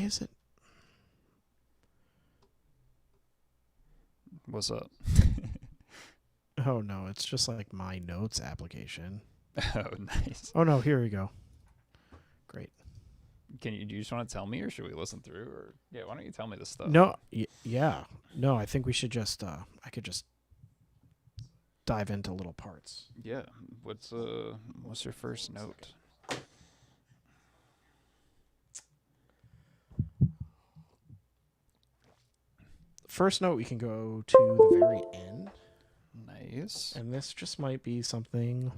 is it? What's up? Oh no, it's just like my notes application. Oh, nice. Oh no, here we go. Great. Do you just want to tell me, or should we listen through? Or yeah, why don't you tell me this stuff? No, yeah. No, I think we should just I could just dive into little parts. Yeah. What's your first note? First note, we can go to the very end. Nice. And this just might be something.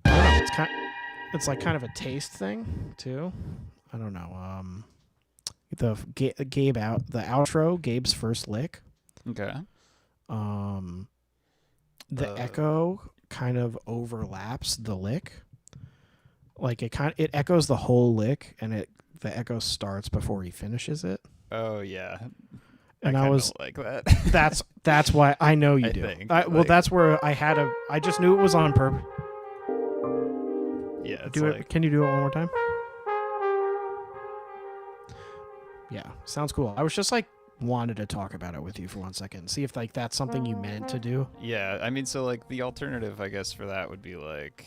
I don't know. It's like kind of a taste thing too. I don't know. The outro, Gabe's first lick. Okay. The echo kind of overlaps the lick. Like it echoes the whole lick, and the echo starts before he finishes it. Oh yeah. And I was like that. that's why I know you I do. think, Well, that's where I just knew it was on purpose. Yeah. It's Do it. Can you do it one more time? Yeah, sounds cool. I was just like wanted to talk about it with you for 1 second, see if like that's something you meant to do. Yeah, I mean, so like the alternative, I guess, for that would be like,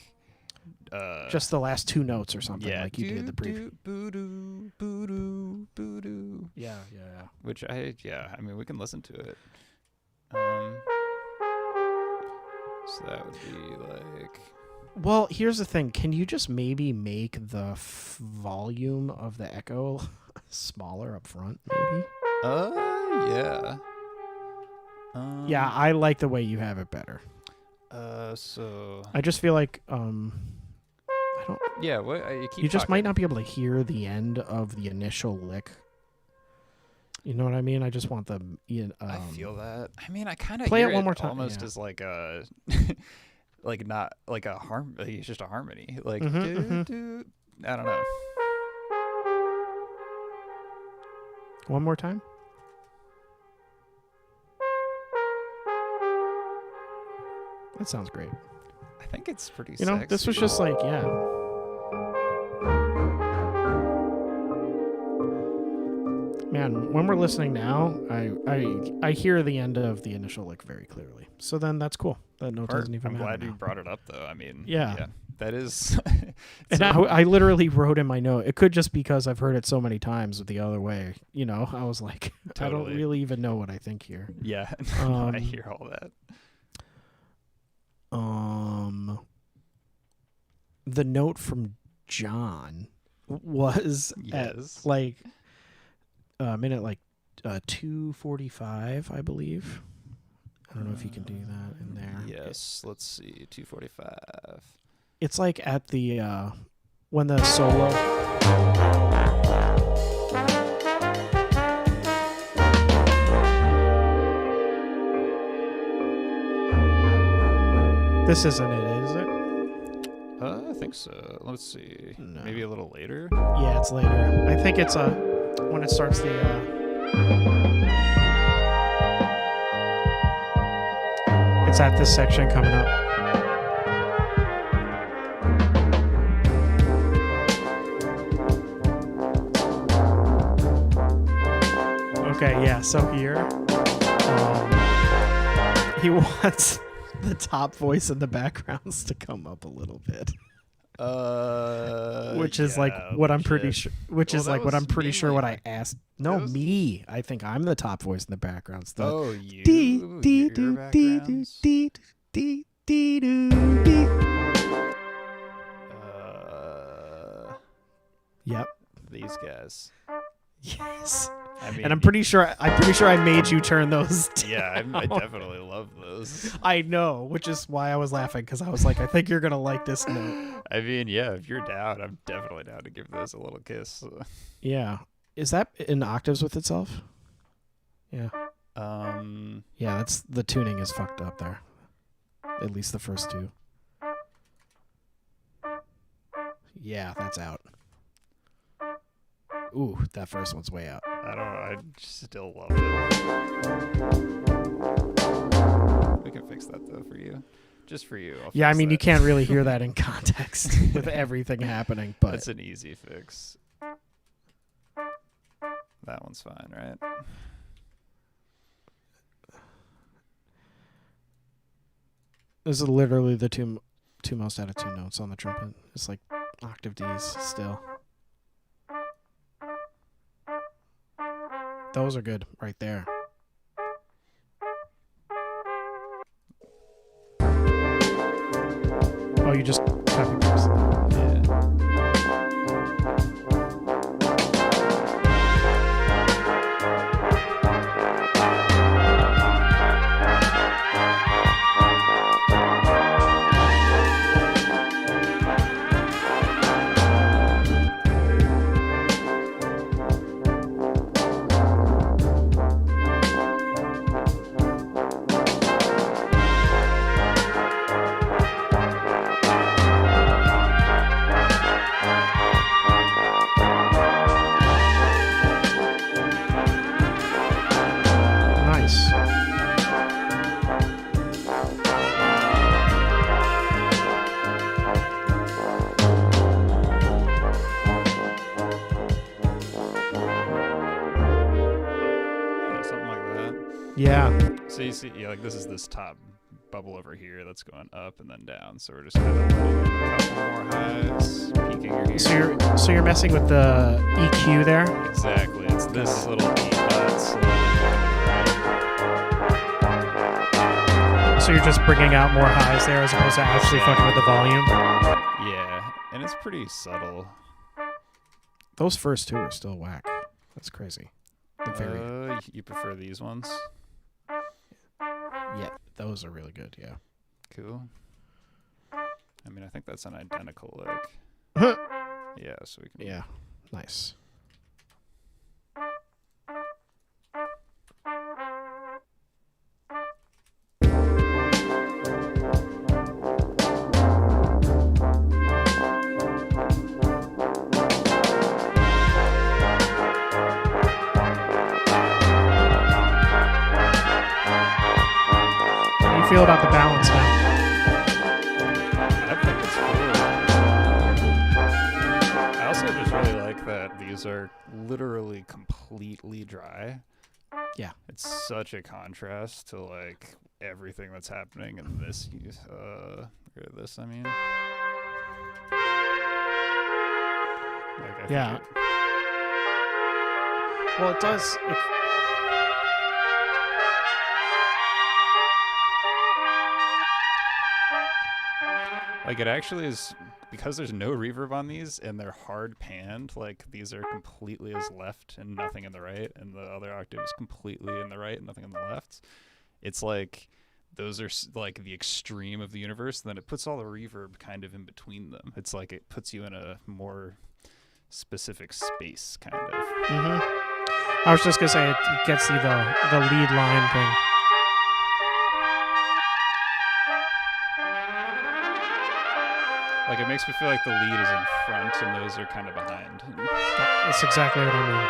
just the last two notes or something, yeah, like you did the previous. Boo-doo, boo-doo, boo-doo. Yeah. Which I mean, we can listen to it. So that would be like. Well, here's the thing. Can you just maybe make the volume of the echo smaller up front, maybe? Yeah. Yeah, I like the way you have it better. So. I just feel like I don't. Yeah, what You just might not be able to hear the end of the initial lick. You know what I mean? I just want the. I feel that. I mean, I kind of play hear it one more time. Almost as like a, like not like a it's just a harmony. Like, Mm-hmm. I don't know. One more time. That sounds great. I think it's pretty. You know, sexy. this was just like, yeah. Man, when we're listening now, I hear the end of the initial lick very clearly. So then that's cool. That note doesn't even I'm matter glad now. you brought it up, though. I mean, Yeah. that is. And I literally wrote in my note. It could just because I've heard it so many times the other way. You know, I was like, I don't Totally. really even know what I think here. Yeah, I hear all that. The note from John was at like minute like 2:45, I believe. I don't know if you can do that in there. Yes, let's see, 2:45. It's like at the when the solo. This isn't it, is it? I think so. Let's see. No. Maybe a little later. Yeah, it's later. I think it's when it starts the. It's at this section coming up. Okay, yeah. So here, he wants the top voice in the backgrounds to come up a little bit. Which is like what I'm pretty sure. Which is like what I'm pretty sure what I asked. No, me. I think I'm the top voice in the backgrounds. Oh, you. Your backgrounds? Yep. These guys. Yes. I mean, And I'm pretty sure I made you turn those down. Yeah, I definitely love those. I know, which is why I was laughing, because I was like, I think you're gonna like this note. I mean, yeah, if you're down, I'm definitely down to give this a little kiss. Yeah. Is that in octaves with itself? Yeah. Yeah, that's the tuning is fucked up there. At least the first two. Yeah, that's out. Ooh, that first one's way out. I don't know. I still love it. We can fix that though for you, just for you. Yeah, I mean you can't really hear that in context with everything happening, but that's an easy fix. that one's fine, right? This is literally the two most out of tune notes on the trumpet. It's like octave Ds still. Those are good right there. Oh, you just copy paste. Yeah. Nice. Yeah, something like that. Yeah. So you see, yeah, like this is this top bubble over here that's going up and then down. So we're just kind of letting in a couple more highs, peaking here. So you're messing with the EQ there. Exactly. It's this little E dot slowly moving right. So you're just bringing out more highs there as opposed to actually fucking with the volume. Yeah, and it's pretty subtle. Those first two are still whack. That's crazy. The very You prefer these ones? yeah, those are really good. Yeah. Cool. I mean, I think that's an identical lick. Yeah, so we can. Yeah. Nice. How do you feel about the balance now? I think it's cool. I also just really like that these are literally completely dry. Yeah. It's such a contrast to like everything that's happening in this. Look at this. I mean, like, I think Yeah. Well, it does. Like it actually is, because there's no reverb on these and they're hard panned, like these are completely as left and nothing in the right, and the other octave is completely in the right and nothing in the left. It's like those are like the extreme of the universe, and then it puts all the reverb kind of in between them. It's like it puts you in a more specific space, kind of. Mm-hmm. I was just gonna say it gets you the lead line thing. Like it makes me feel like the lead is in front and those are kind of behind. That's exactly what I mean.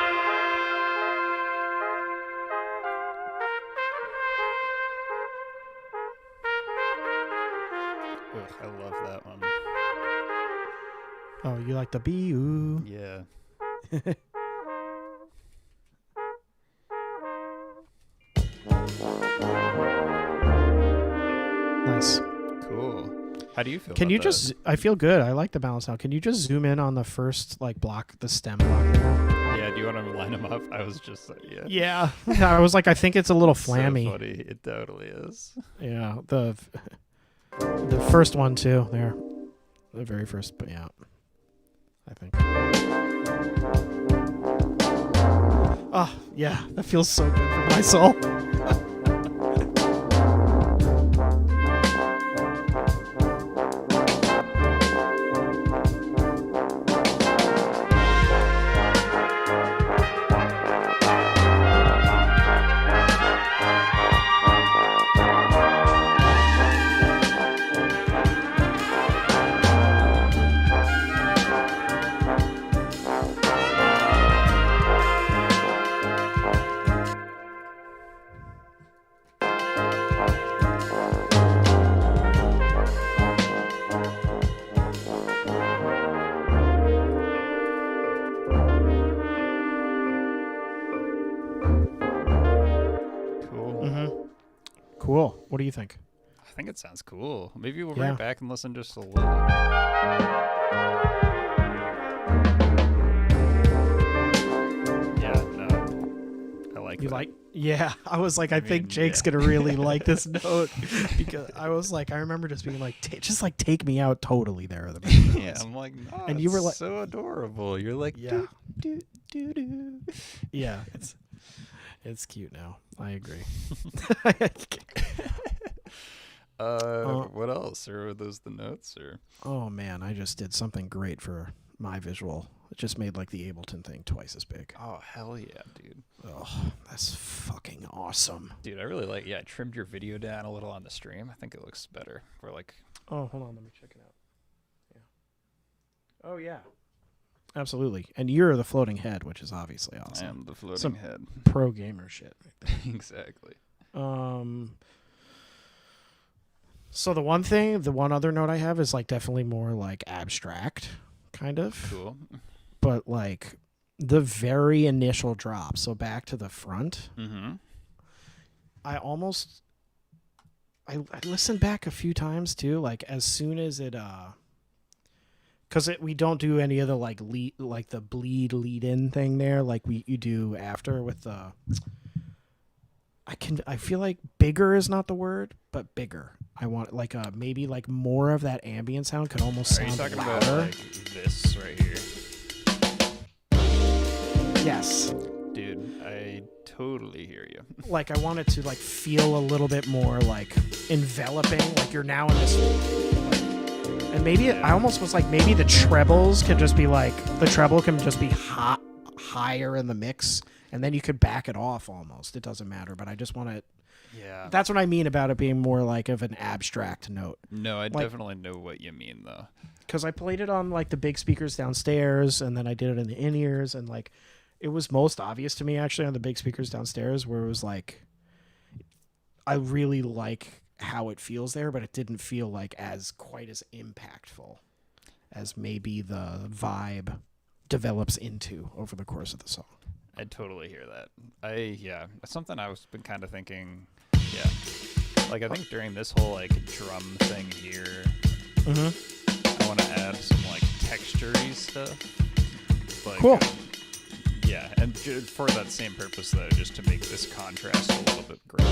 Ugh, I love that one. Oh, you like the B-oo. Yeah. Nice. Cool. How do you feel? Can about you that? just? I feel good. I like the balance now. Can you just zoom in on the first like block, the stem block there? Yeah. Do you want to line them up? I was just yeah. Yeah. I was like, I think it's a little So flammy. funny. It totally is. Yeah. The first one too. There. The very first. But yeah. I think. Oh yeah, that feels so good for my soul. What do you think? I think it sounds cool. Maybe we'll Yeah. bring it back and listen just a little. Yeah, no. I like You that. like? Yeah, I was like, I think mean, Jake's yeah. gonna really like this note because I was like, I remember just being like, just like take me out totally there. With the Yeah, I'm like, no, And it's you were like- so adorable. You're like, Yeah. do, do, do. yeah, it's cute now. I agree. What else? Or were those the notes? Or Oh man, I just did something great for my visual. It just made like the Ableton thing twice as big. oh hell yeah, dude. Oh, that's fucking awesome. Dude, I really like. Yeah, I trimmed your video down a little on the stream. I think it looks better. We're like, Oh, hold on, let me check it out. Yeah. Oh yeah. Absolutely. And you're the floating head, which is obviously I awesome. am the floating Some- head. Pro gamer shit. Exactly. So the one other note I have is like definitely more like abstract kind of, Cool. but like the very initial drop. So back to the front, Mm-hmm. I listened back a few times too. Like as soon as it, cause we don't do any of the like the lead in thing there. Like you do after with the, I feel like bigger is not the word, but bigger. I want like maybe like more of that ambient sound could almost Are you sound talking louder. about like this right here? Yes. Dude, I totally hear you. Like I want it to like feel a little bit more like enveloping, like you're now in this. And maybe I almost was like maybe the trebles can just be like the treble can just be higher in the mix, and then you could back it off almost. It doesn't matter, but I just want it. Yeah. That's what I mean about it being more like of an abstract note. No, I like- definitely know what you mean though. Because I played it on like the big speakers downstairs, and then I did it in the in-ears, and like it was most obvious to me actually on the big speakers downstairs, where it was like I really like how it feels there, but it didn't feel like as quite as impactful as maybe the vibe develops into over the course of the song. I totally hear that. That's something I was been kind of thinking. Yeah, like I think during this whole like drum thing here, I want to add some like texture-y stuff. Like, Cool. Yeah, and for that same purpose though, just to make this contrast a little bit greater.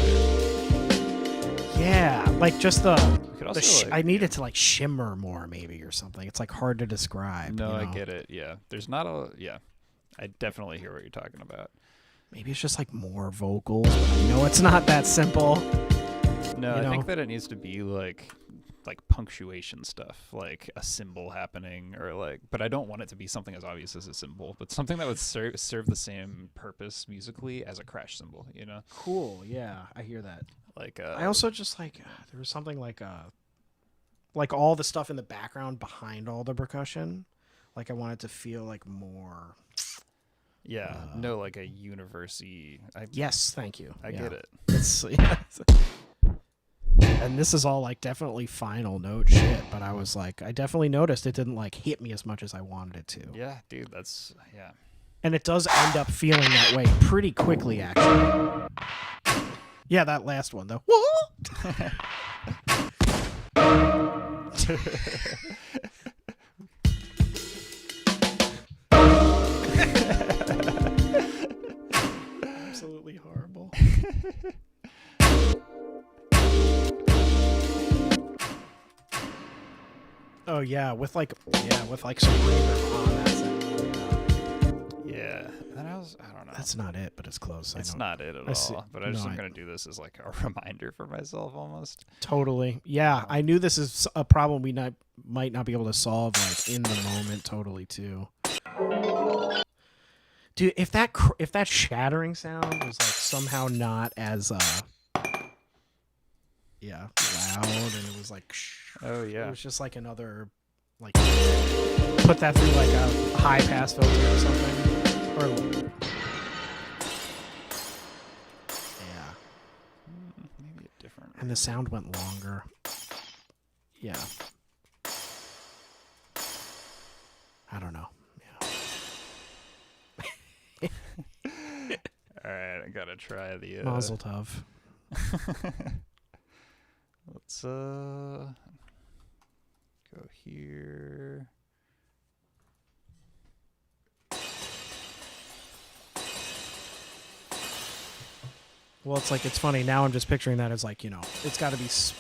Yeah, like just the We could also, I need it to like shimmer more maybe or something. It's like hard to describe. No, you I know? get it. Yeah, there's not a. Yeah, I definitely hear what you're talking about. Maybe it's just like more vocals, but I know it's not that simple. No, You I know? think that it needs to be like punctuation stuff, like a symbol happening, or like. But I don't want it to be something as obvious as a symbol, but something that would serve the same purpose musically as a crash cymbal. You know, Cool, yeah, I hear that. like. I also just like there was something like all the stuff in the background behind all the percussion. Like I want it to feel like more. Yeah, no, like a university. Yes, thank you. I Yeah. get it. It's yeah. And this is all like definitely final note shit, but I was like, I definitely noticed it didn't like hit me as much as I wanted it to. Yeah, dude, that's yeah. And it does end up feeling that way pretty quickly, actually. Yeah, that last one though. Absolutely horrible. Oh yeah, with like some reverb on that sound. Yeah, and I don't know. That's not it, but it's close. It's I know. not it at I see. all. But I just No, am I- gonna do this as like a reminder for myself, almost. Totally. Yeah, I knew this is a problem we might not be able to solve like in the moment. Totally too. Dude, if that shattering sound was like somehow not as loud, and it was like Oh it yeah. was just like another like put that through like a high pass filter or something, or yeah. Maybe a different. And the sound went longer. Yeah. I don't know. Yeah. All right, I gotta try the. Mazel tov. let's go here. Well, it's like, it's funny now. I'm just picturing that as like, you know, it's got to just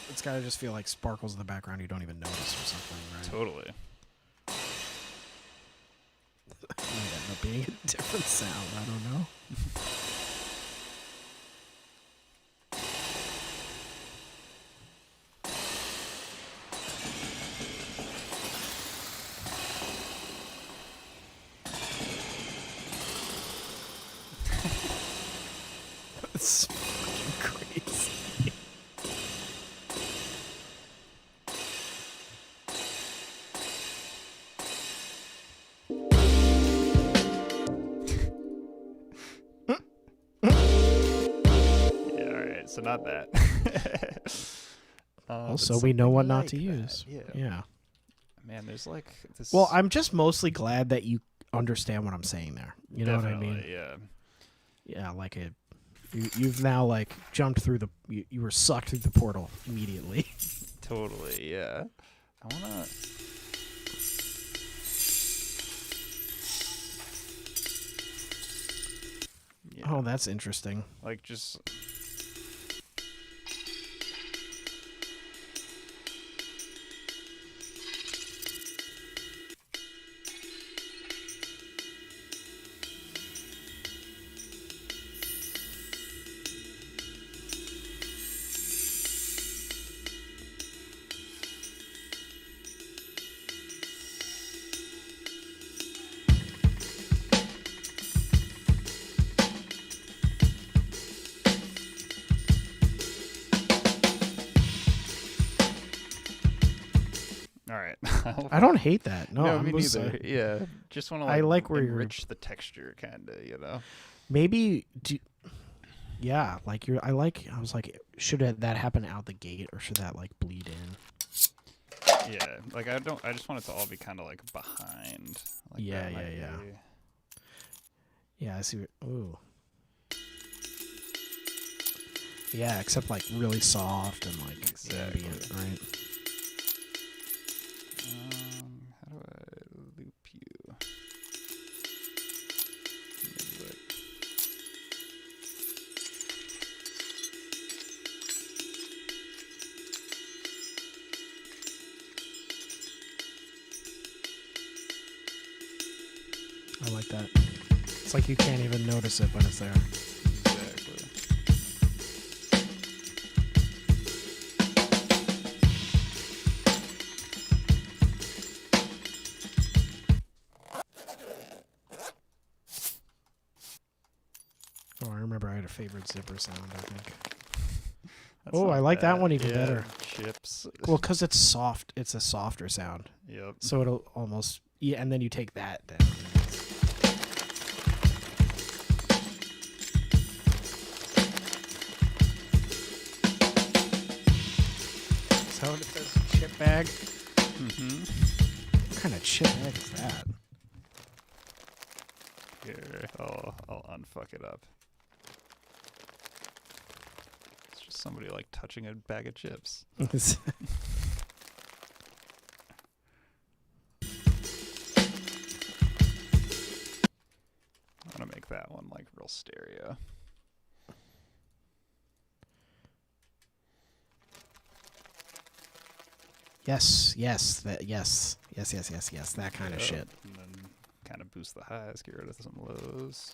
feel like sparkles in the background you don't even notice or something, right? Totally. It might end up being a different sound. I don't know. That's fucking crazy. Yeah, all right. So not that. Also, but we know something what not like to that, use. Yeah. Yeah. Man, there's like this. Well, I'm just mostly glad that you understand what I'm saying there. You know what I mean? Definitely, Yeah. Yeah, like you've now like jumped through you were sucked through the portal immediately. Totally. Yeah. I wanna. Yeah. Oh, that's interesting. Like just. All right. I don't hate that. No, me I'm just, neither. Yeah, just want to. I like where you're- enrich the texture, kind of. You know. maybe yeah, like I was like, should that happen out the gate or should that like bleed in? Yeah, like I just want it to all be kind of like behind. Like Yeah, that might yeah. be- Yeah, I see. Ooh. Yeah, except like really soft and like Exactly. ambient, right? How do I loop you? Maybe like. I like that. It's like you can't even notice it, but it's there. Exactly. Oh, I remember I had a favorite zipper sound, I think. That's Oh, not I like that bad. one even Yeah, better. Chips. Well, because it's soft. It's a softer sound. Yep. So it'll almost... Yeah, and then you take that then. So it says chip bag. Mm-hmm. What kind of chip bag is that? Here, I'll unfuck it up. It's just somebody like touching a bag of chips. I want to make that one like real stereo. yes, that kind of Yep. shit. And then kind of boost the highs, get rid of some lows.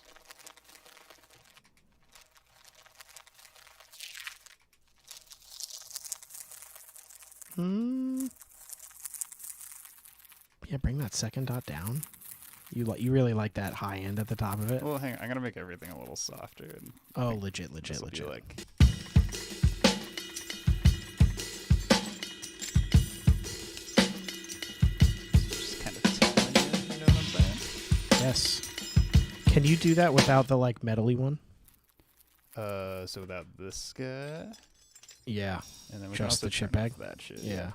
Yeah, bring that second dot down. You really like that high end at the top of it? Well, hang on, I'm gonna make everything a little softer. And Oh, legit. this'll be like just kind of tickling you. You know what I'm saying? Yes. Can you do that without the like metally one? So without this guy, Yeah. and then we Just can also the chip turn bag? off that shit. Yeah.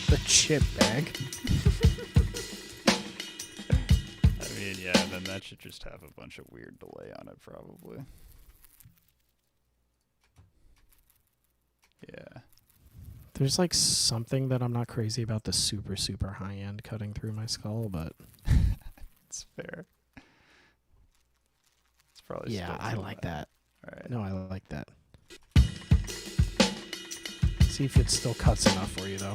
The chip bag. Yeah, then that should just have a bunch of weird delay on it, probably. Yeah. There's like something that I'm not crazy about the super, super high end cutting through my skull, but It's fair. It's probably yeah, still I too like low. that. Alright. No, I like that. See if it still cuts enough for you, though.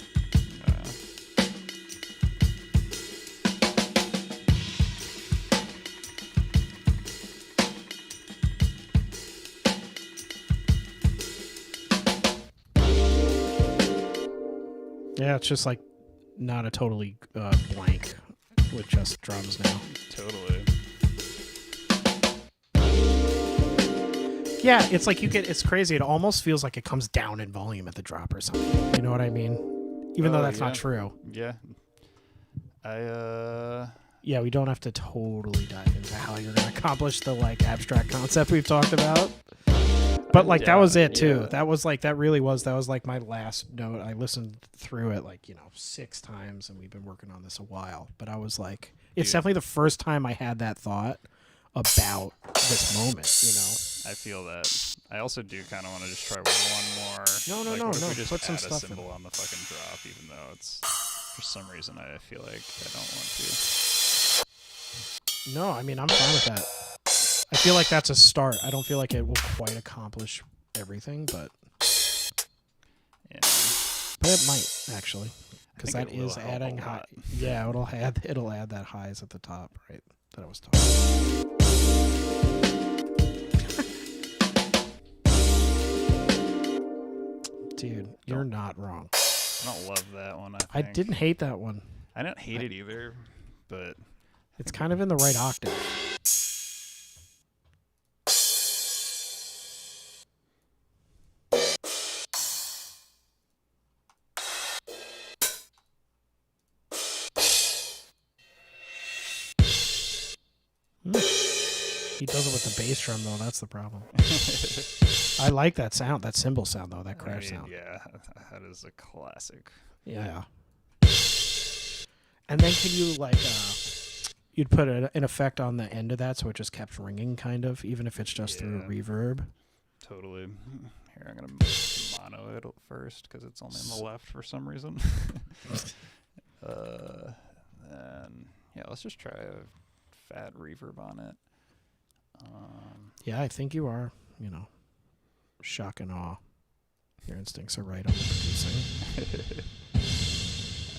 Yeah, it's just like not a totally blank with just drums now. Totally. Yeah, it's like it's crazy. It almost feels like it comes down in volume at the drop or something. You know what I mean? Even though that's not true. Yeah. Yeah, we don't have to totally dive into how you're going to accomplish the like abstract concept we've talked about. But like that was it too. Yeah. That was like that was like my last note. I listened through it like, 6 times, and we've been working on this a while. But I was like, it's definitely the first time I had that thought about this moment, I feel that. I also do kind of want to just try one more. No, what if we just put some add stuff a in. cymbal on the fucking drop, even though it's for some reason I feel like I don't want to. No, I mean, I'm fine with that. I feel like that's a start. I don't feel like it will quite accomplish everything, but Yeah. it might actually, because think that it will is help a adding high. lot. Yeah, it'll add that highs at the top, right? That I was talking about. Dude, you're not wrong. I don't love that one. I think. didn't hate that one. I didn't hate it either, but It's kind of in the right octave. He does it with the bass drum, though. That's the problem. I like that sound, that cymbal sound, though, that crash sound. Yeah, that is a classic. Yeah. And then can you, like, you'd put an effect on the end of that so it just kept ringing, kind of, even if it's just through reverb? Totally. Here, I'm going to mono it first because it's only on the left for some reason. Then, yeah, let's just try a fat reverb on it. Yeah, I think you are, shock and awe. Your instincts are right on the producing.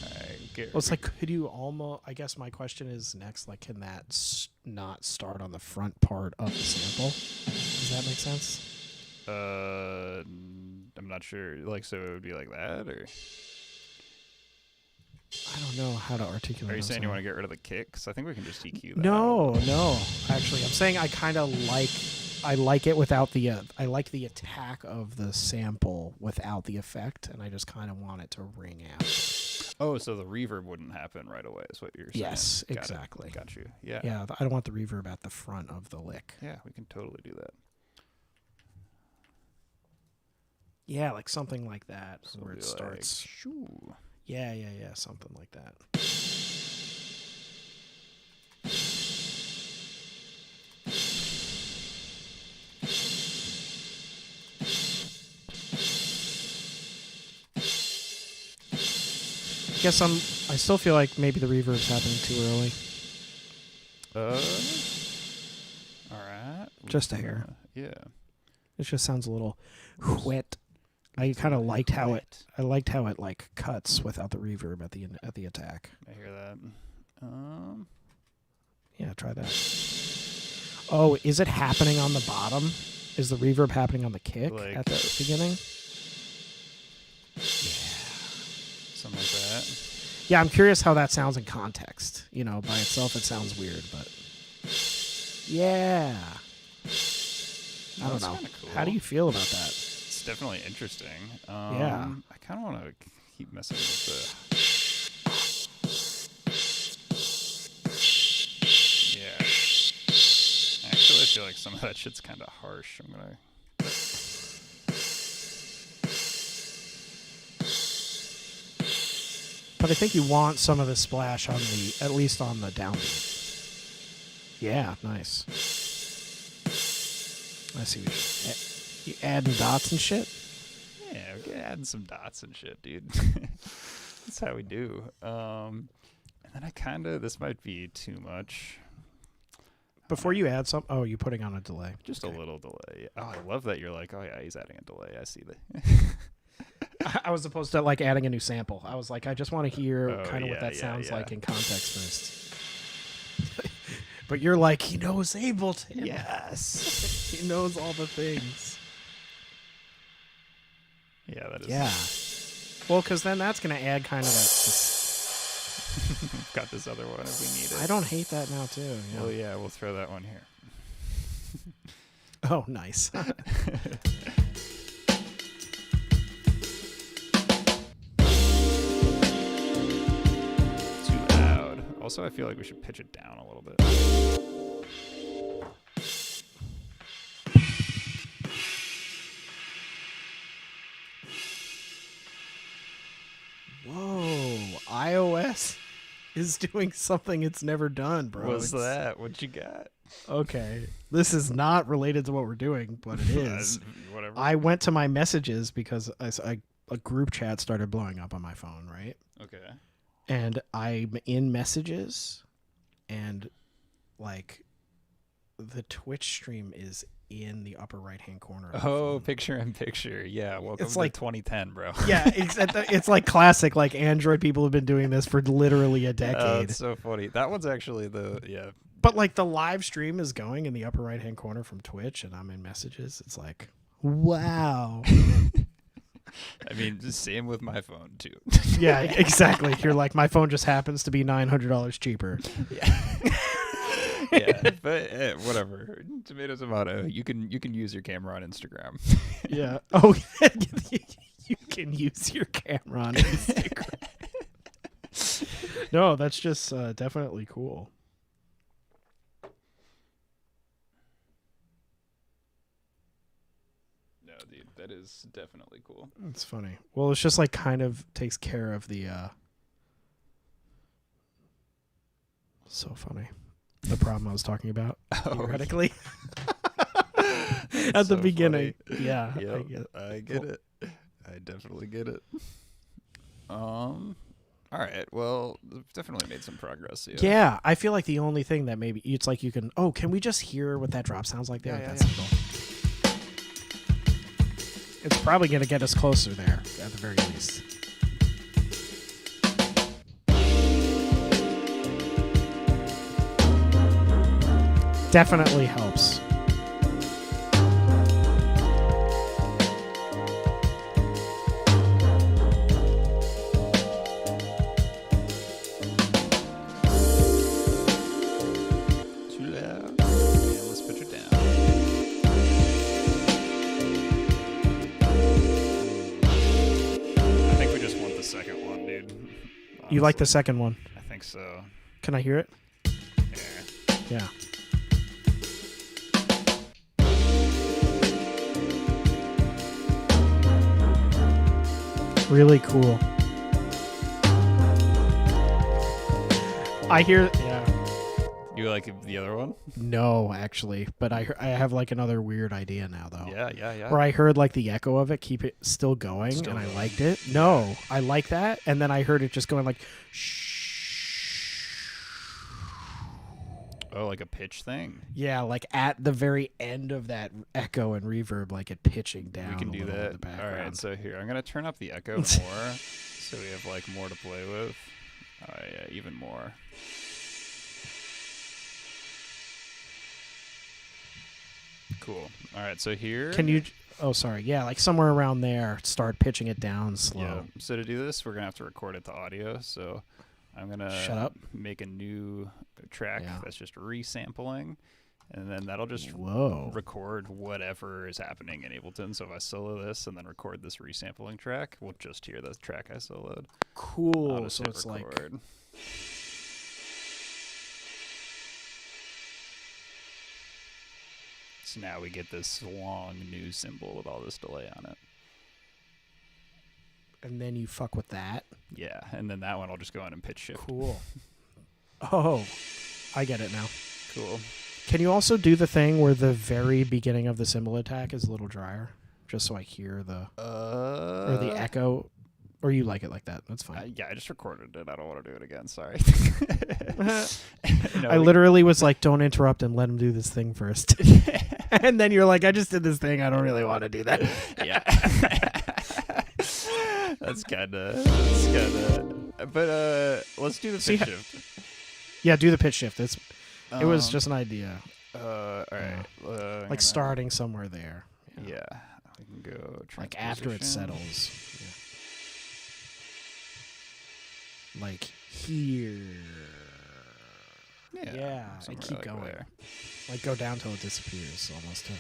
Alright, Well, it's like, could you almost, I guess my question is next, like, can that not start on the front part of the sample? Does that make sense? I'm not sure. Like, so it would be like that, or I don't know how to articulate. are you saying you want to get rid of the kick? 'Cause I think we can just EQ that. No. Actually, I'm saying I kind of like it without the I like the attack of the sample without the effect, and I just kind of want it to ring out. Oh, so the reverb wouldn't happen right away is what you're saying. Yes, Got exactly. it. Got you. Yeah. Yeah, I don't want the reverb at the front of the lick. Yeah, we can totally do that. Yeah, like something like that, So where it'll it be starts. Like, shoo. Yeah, something like that. I still feel like maybe the reverb's happening too early. All right. Just a hair. Yeah. It just sounds a little wet. I kind of liked how it like cuts without the reverb at the attack. I hear that. Yeah, try that. Oh, is it happening on the bottom? Is the reverb happening on the kick Like- at the beginning? Something like that. Yeah, I'm curious how that sounds in context. By itself it sounds weird, but yeah. I don't know. Kinda cool. How do you feel about that? It's definitely interesting. Yeah. I kind of want to keep messing with the. Yeah. Actually, I feel like some of that shit's kind of harsh. I'm gonna. But I think you want some of the splash at least on the downbeat. Yeah, nice. I see what you adding dots and shit. Yeah, we're adding some dots and shit, dude. That's how we do. And then I kind of, this might be too much. Before you add some, oh, you're putting on a delay. Just a little delay. Oh, I love that you're like, oh yeah, he's adding a delay. I see that. I was opposed to like adding a new sample. I was like, I just want to hear Oh, kind of what yeah, that yeah, sounds yeah. like in context first. But you're like, he knows Ableton. Yes. He knows all the things. Yeah, that is. Yeah. Well, because then that's going to add kind of that. Got this other one if we need it. I don't hate that now, too. Yeah. Well, yeah, we'll throw that one here. Oh, nice. Too loud. Also, I feel like we should pitch it down a little bit. Whoa. iOS is doing something it's never done, bro. What's that? What you got? Okay. This is not related to what we're doing, but it is. Whatever. I went to my messages because a group chat started blowing up on my phone, right? Okay. And I'm in messages, and like the Twitch stream is in the upper right hand corner. Of my Oh, phone. picture in picture. Yeah, welcome It's to like- 2010, bro. Yeah, it's like classic. Like Android people have been doing this for literally a Oh, decade. it's so funny. That one's actually But like the live stream is going in the upper right hand corner from Twitch, and I'm in messages. It's like, wow. I mean, the same with my phone too. Yeah, exactly. You're like, my phone just happens to be $900 cheaper. Yeah, but whatever. Tomato. You can use your camera on Instagram. Yeah. Oh, you can use your camera on Instagram. No, that's just definitely cool. No, dude, that is definitely cool. It's funny. Well, it's just like kind of takes care of the so funny. The problem I was talking about theoretically at the so beginning. funny. Yeah. Yep, I get it. I definitely get it. All right. Well, we've definitely made some progress. Yeah, I feel like the only thing that maybe it's like you can. Oh, can we just hear what that drop sounds like there? Yeah, That's simple. It's probably going to get us closer there at the very least. Definitely helps. Too loud. And let's pitch it down. I think we just want the second one, dude. You like the Honestly. second one? I think so. Can I hear it? Yeah. Yeah. Really cool. I hear. Yeah. You like the other one? No, actually, but I have like another weird idea now though. Yeah. Where I heard like the echo of it, keep it still going, Still and I going. liked it. No, I like that, and then I heard it just going like, shh. Oh, like a pitch thing. Yeah, like at the very end of that echo and reverb, like it pitching down. We can a do little in that. the All background. right. So here, I'm gonna turn up the echo more, so we have like more to play with. Oh yeah, even more. Cool. All right. So here. Can you? Oh, sorry. Yeah, like somewhere around there. Start pitching it down slow. Yeah. So to do this, we're gonna have to record it to audio. So I'm gonna Shut up. make a new track Yeah. that's just resampling, and then that'll just Whoa. record whatever is happening in Ableton. So if I solo this and then record this resampling track, we'll just hear the track I soloed. I'll Cool. just So hit it's like record. So now we get this long new symbol with all this delay on it. and then you fuck with that. Yeah, and then that one I'll just go in and pitch shift. Cool. Oh, I get it now. Cool. Can you also do the thing where the very beginning of the cymbal attack is a little drier, just so I hear the or the echo, or you like it like that? That's fine. Yeah, I just recorded it. I don't want to do it again. Sorry. I literally was like, "Don't interrupt and let him do this thing first." And then you're like, "I just did this thing. I don't really want to do that." Yeah. That's kind of. But let's do the pitch shift. Yeah, do the pitch shift. It was just an idea. All right. Like starting somewhere there. Yeah. We can go like after it transposition. settles. Yeah. Like here. Yeah, and keep going. There. Like go down till it disappears almost.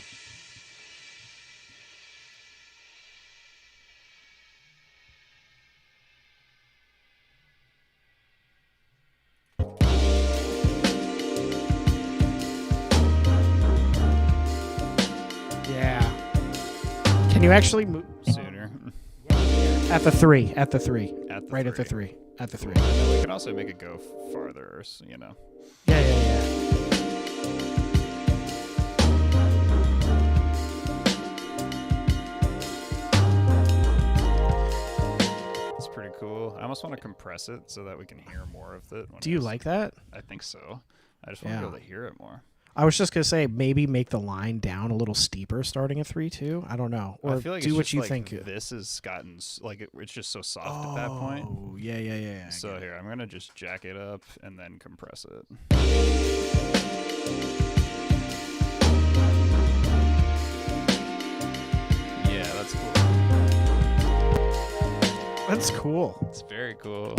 Yeah. Can you actually move Sooner. at the 3? At the 3. At the Right three. at the 3. At the 3. And then we can also make it go farther, you know. Yeah. It's pretty cool. I almost want to compress it so that we can hear more of it. Do you like that? I think so. I just want to be able to hear it more. I was just gonna say maybe make the line down a little steeper starting at 3 too. I don't know, or I feel like do it's what just you like think. This has gotten it's just so soft at that point. Oh, yeah. So here, I'm gonna just jack it up and then compress it. Yeah, that's cool. That's cool. It's very cool.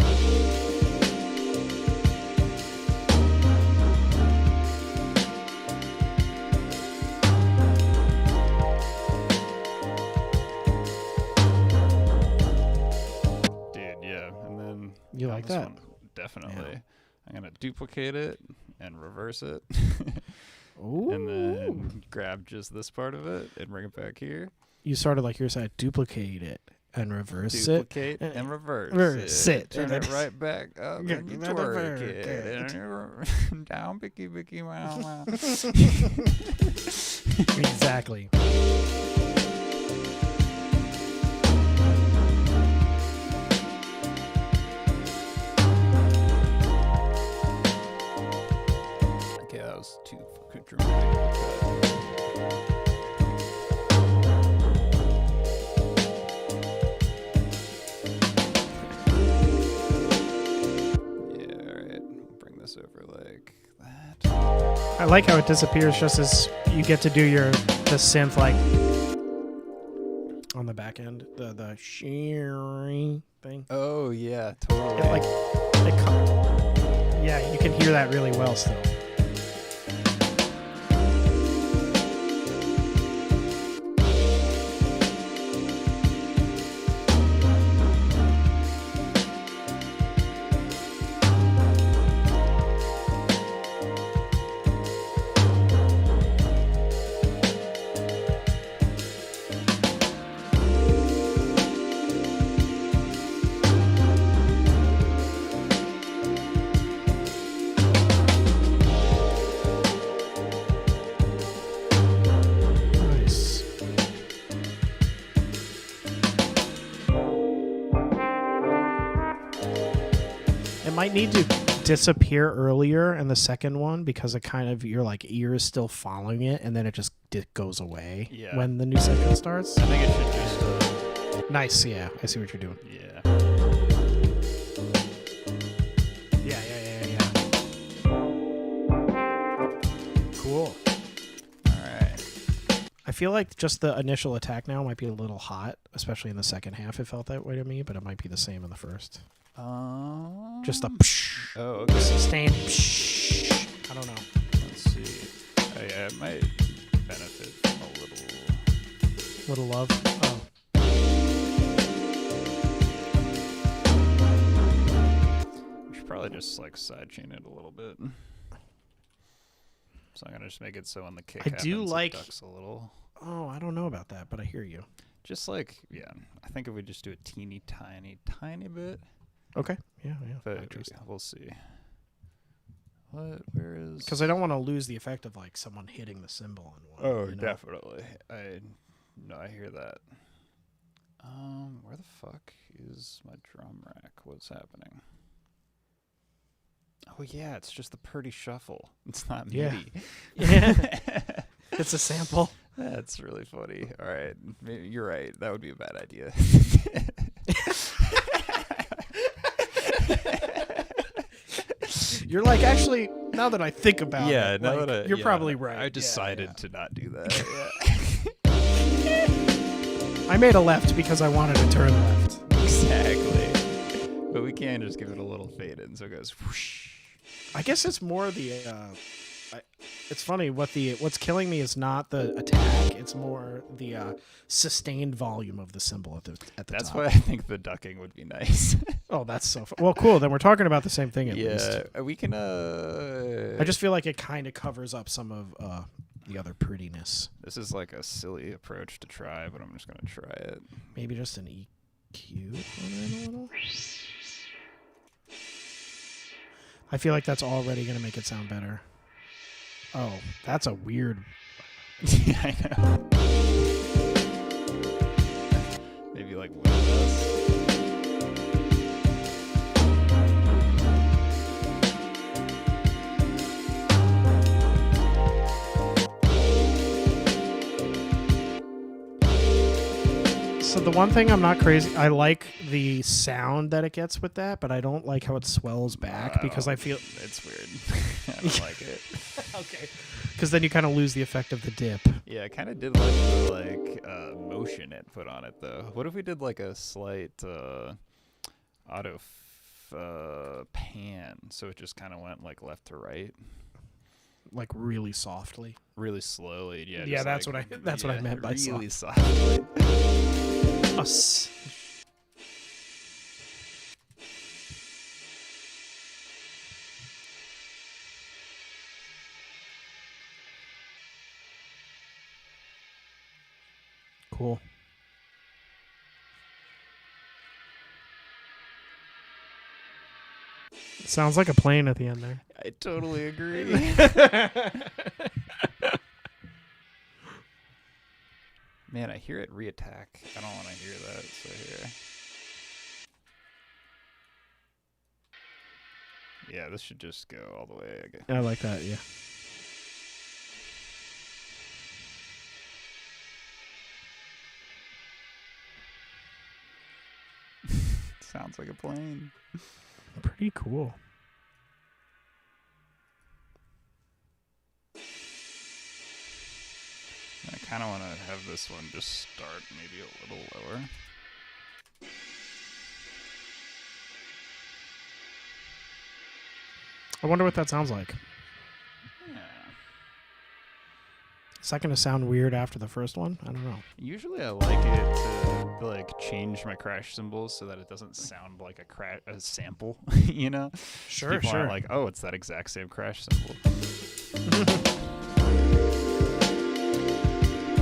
You like that? One, definitely. Yeah. I'm going to duplicate it and reverse it. Ooh. And then grab just this part of it and bring it back here. You started like your side, duplicate it and reverse duplicate it. and reverse it. Turn it right back up and you twerk it. And down, Bicky, wow, wow. Exactly. Too fucking dramatic. Yeah, alright. Bring this over like that. I like how it disappears just as you get to do the synth like on the back end, the shearing thing. Oh yeah, totally. Yeah, you can hear that really well still. Might need to disappear earlier in the second one because it kind of your like ear is still following it and then it just goes away when the new section starts. I think it should just nice. Yeah, I see what you're doing. Yeah. Cool. All right. I feel like just the initial attack now might be a little hot, especially in the second half. It felt that way to me, but it might be the same in the first. Just a psh. Oh, okay. Sustained psh. I don't know. Let's see. Oh, yeah, it might benefit from a little love. Oh. We should probably just like sidechain it a little bit. So I'm gonna just make it so when the kick happens, it ducks a little. Oh, I don't know about that, but I hear you. Just like I think if we just do a teeny tiny bit. Okay. Yeah. But we'll see. What? Where is? Because I don't want to lose the effect of like someone hitting the cymbal on one. Oh, you know? definitely. I hear that. Where the fuck is my drum rack? What's happening? Oh yeah, it's just the Purdy Shuffle. It's not Yeah. MIDI. Yeah. It's a sample. That's really funny. All right, maybe you're right. That would be a bad idea. You're like, actually, now that I think about yeah, it, now like, that you're probably right. I Yeah, decided yeah. to not do that. I made a left because I wanted to turn left. Exactly. But we can just give it a little fade in, so it goes whoosh. I guess it's more the. It's funny. What's killing me is not the attack. It's more the sustained volume of the cymbal at the That's top. why I think the ducking would be nice. Oh, that's so well cool. Then we're talking about the same thing at least. Yeah, we can. I just feel like it kind of covers up some of the other prettiness. This is like a silly approach to try, but I'm just gonna try it. Maybe just an EQ on it a little. I feel like that's already gonna make it sound better. Oh, that's a weird. Yeah, I know. Maybe like one of those. So the one thing I'm not crazy, I like the sound that it gets with that, but I don't like how it swells back because I feel it's weird. I don't like it. okay. Because then you kind of lose the effect of the dip. Yeah, I kind of did like the motion it put on it though. What if we did like a slight auto pan, so it just kind of went like left to right, Like really softly. really slowly? Yeah, Yeah, just that's like, what I meant by really soft. softly. Us. Cool. Sounds like a plane at the end there. I totally agree. Man, I hear it reattack. I don't want to hear that. So here. Yeah, this should just go all the way. I guess. I like that, yeah. Sounds like a plane. Pretty cool. I kind of want to have this one just start maybe a little lower. I wonder what that sounds like. Yeah. Is that going to sound weird after the first one? I don't know. Usually I like it to like change my crash cymbals so that it doesn't sound like a sample, you know? Sure, People sure. aren't like, oh, it's that exact same crash cymbal.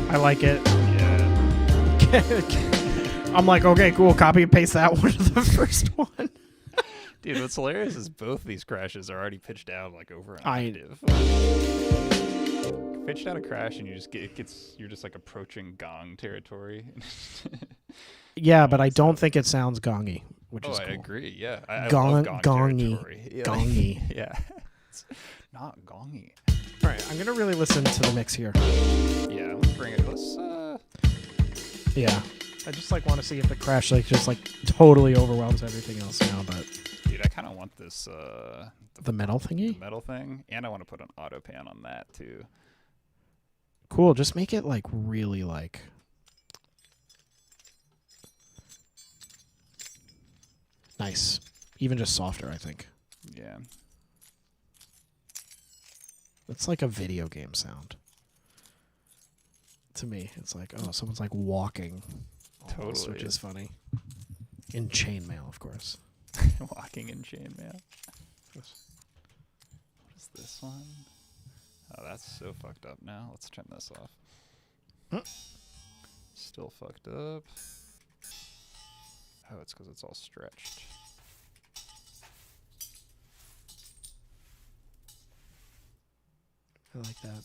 I like it. Yeah. I'm like, okay, cool. Copy and paste that one to the first one. Dude, what's hilarious is both these crashes are already pitched down like over an I- octave. Pitch down a crash and you just you're just like approaching gong territory. Yeah, but I don't think it sounds gongy, which Oh, is I cool. agree. Yeah, I Gong- love gong gongy. territory. Yeah, Gongy. yeah, it's not gongy. All right, I'm going to really listen to the mix here. Yeah, let's bring it. Let's. Yeah. I just like want to see if the crash like just like totally overwhelms everything else now, but Dude, I kind of want this the metal thingy? metal thing, and I want to put an auto pan on that too. Cool, just make it like really like nice. Even just softer, I think. Yeah. It's like a video game sound. To me, it's like, oh, someone's like walking. Almost, which Totally. is funny. In chainmail, of course. Walking in chainmail. What is this one? Oh, that's so fucked up now. Let's turn this off. Huh? Still fucked up. Oh, it's because it's all stretched. I like that.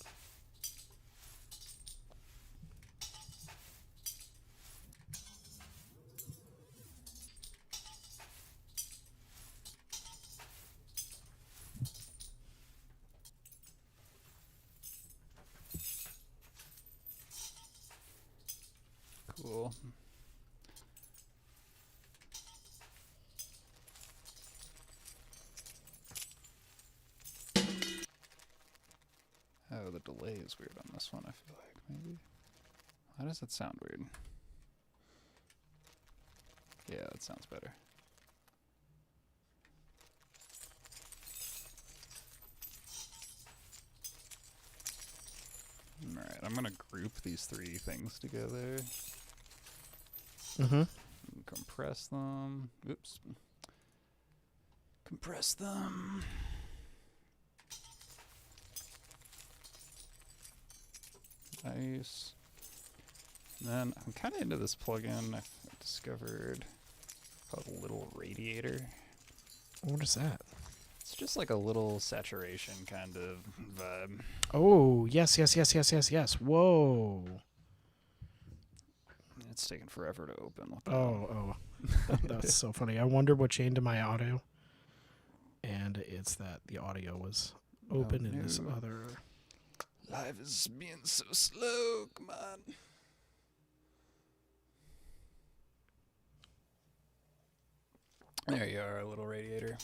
Cool. Oh, the delay is weird on this one, I feel like, maybe. Why does that sound weird? Yeah, that sounds better. Alright, I'm gonna group these three things together. Mm-hmm. Compress them. Oops. Compress them. Nice. And then I'm kind of into this plugin I've discovered called Little Radiator. What is that? It's just like a little saturation kind of vibe. Oh, yes, yes, yes, yes, yes, yes. Whoa. It's taken forever to open. Oh. That's so funny. I wonder what changed to my audio. And it's that the audio was open in this no. other. Life is being so slow. Come on. There you are, Little Radiator.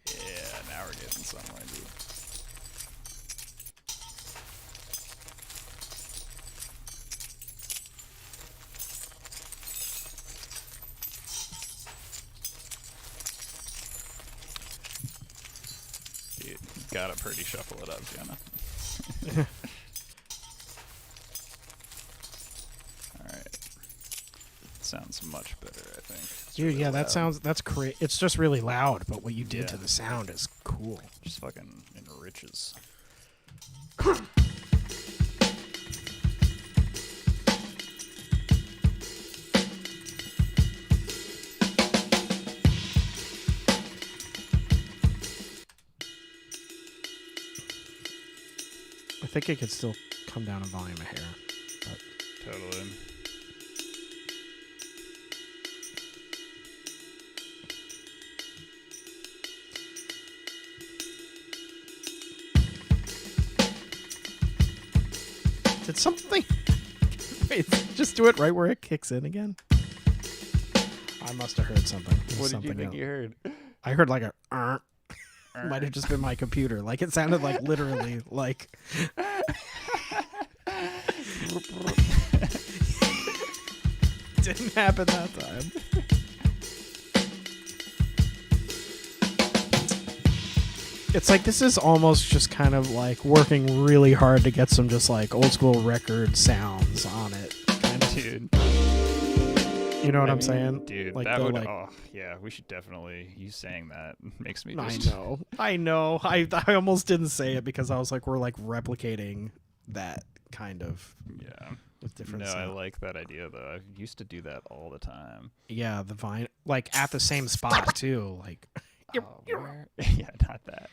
Yeah, now we're getting somewhere, dude. Dude, you gotta pretty shuffle it up, Jenna. Alright. Sounds much better, I think. It's Dude, really yeah, loud. that's great. It's just really loud, but what you did to Yeah. the sound is cool. Just fucking enriches. I think it could still come down a volume a hair. Totally. Did something? Wait, just do it right where it kicks in again. I must have heard something. What did you Something think else. you heard? I heard like a. Might have just been my computer. Like it sounded like literally like. Didn't happen that time. It's like this is almost just kind of like working really hard to get some just like old school record sounds on it. Kind of, Dude. you know what I I'm mean, saying? Dude, Like that the, would. like- Oh, yeah. We should definitely. You saying that makes me I just. know. I know. I almost didn't say it because I was like, we're like replicating that kind of Yeah. with different No, I sound. like that idea though. I used to do that all the time. Yeah, the vine like at the same spot too. Like Where? Yeah, not that.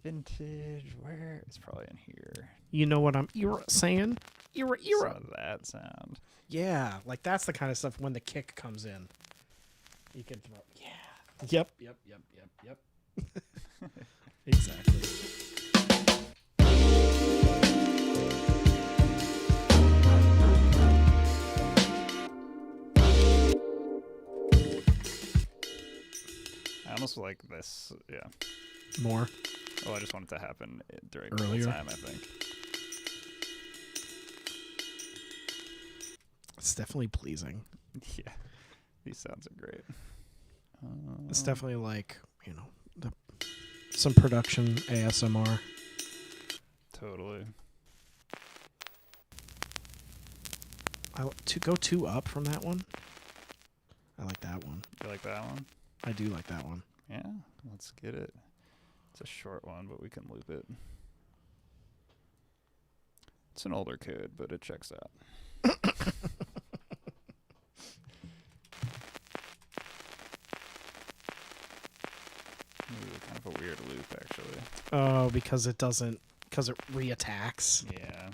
Vintage. Where? It's probably in here. you know what I'm saying? Some of that sound. Yeah, like that's the kind of stuff when the kick comes in. You can throw. Yeah. Yep. Exactly. I almost like this. Yeah. More. Oh, I just want it to happen during Earlier? the time, I think. It's definitely pleasing. Yeah. These sounds are great. It's definitely like, you know, some production ASMR. Totally. To go 2 up from that one. I like that one. You like that one? I do like that one. Yeah. Let's get it. It's a short one, but we can loop it. It's an older code, but it checks out. Ooh, kind of a weird loop, actually. Oh, because it reattacks. Yeah.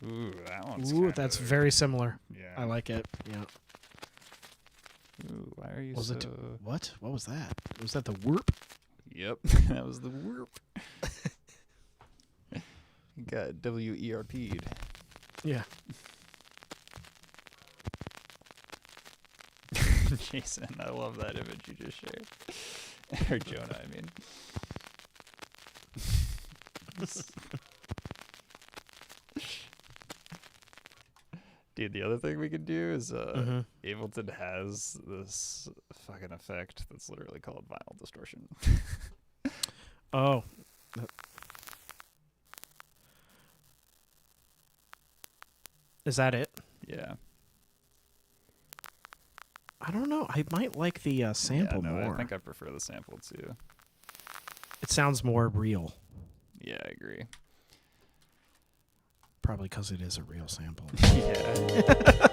Ooh, that one's Ooh, that's very similar. Yeah. I like it. Yeah. Ooh, why are you Was so... it what? What was that? Was that the whoop? Yep, that was the whoop. You got WERP'd. Yeah. Jason, I love that image you just shared. Or Jonah, I mean. Dude, the other thing we could do is Ableton has this fucking effect that's literally called vinyl distortion. Oh. Is that it? Yeah. I don't know. I might like the sample more. I think I prefer the sample too. It sounds more real. Yeah, I agree. Probably because it is a real sample. Yeah.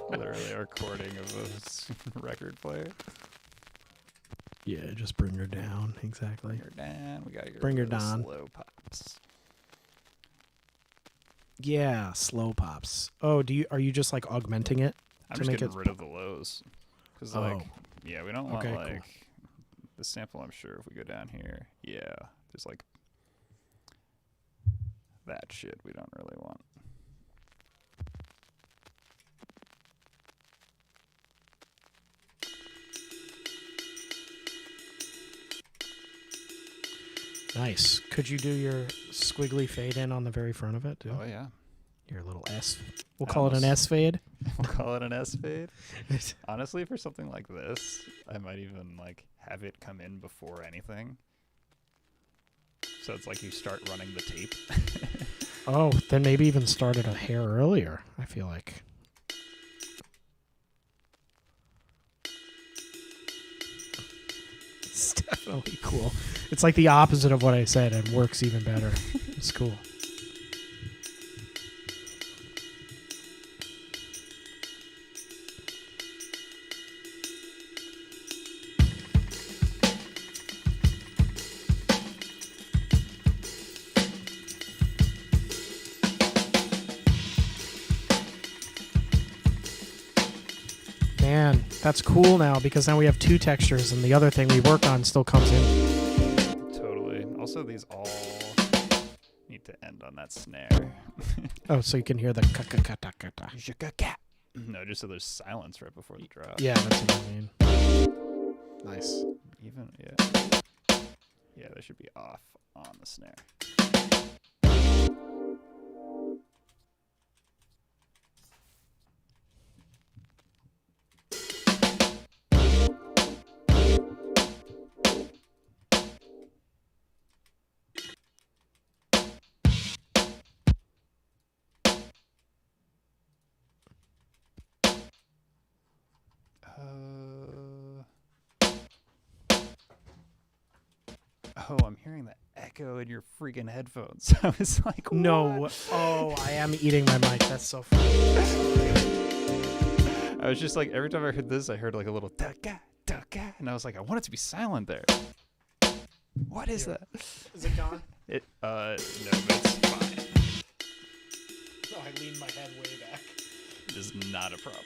Literally a recording of a record player. Yeah, just bring her down. Exactly. Bring her down. We gotta get Bring rid her of the down. slow pops. Yeah, slow pops. Oh, are you just like augmenting it? I'm to just make getting it rid of the lows. Because, like, Oh. yeah, we don't want, Okay, like, cool. the sample, I'm sure, if we go down here. Yeah, there's, like, that shit we don't really want. Nice. Could you do your squiggly fade in on the very front of it, too? Oh, yeah. Your little S. We'll I call it an S fade. We'll call it an S fade. Honestly, for something like this, I might even, like, have it come in before anything. So it's like you start running the tape. Oh, then maybe even started a hair earlier, I feel like. It's definitely cool. It's like the opposite of what I said and works even better. It's cool. Man, that's cool now because now we have two textures and the other thing we work on still comes in. Totally. Also, these all need to end on that snare. Oh, so you can hear the ka-ka-ka-ta-ka-ta. No, just so there's silence right before the drop. Yeah, that's what I mean. Nice. Even, yeah. Yeah, they should be off on the snare. Oh, I'm hearing the echo in your freaking headphones. I was like, what? No. Oh, I am eating my mic. That's so funny. I was just like, every time I heard this, I heard like a little da-ga, da-ga, and I was like, I want it to be silent there. What is that? Is it gone? No, but it's fine. No, I leaned my head way back. It is not a problem.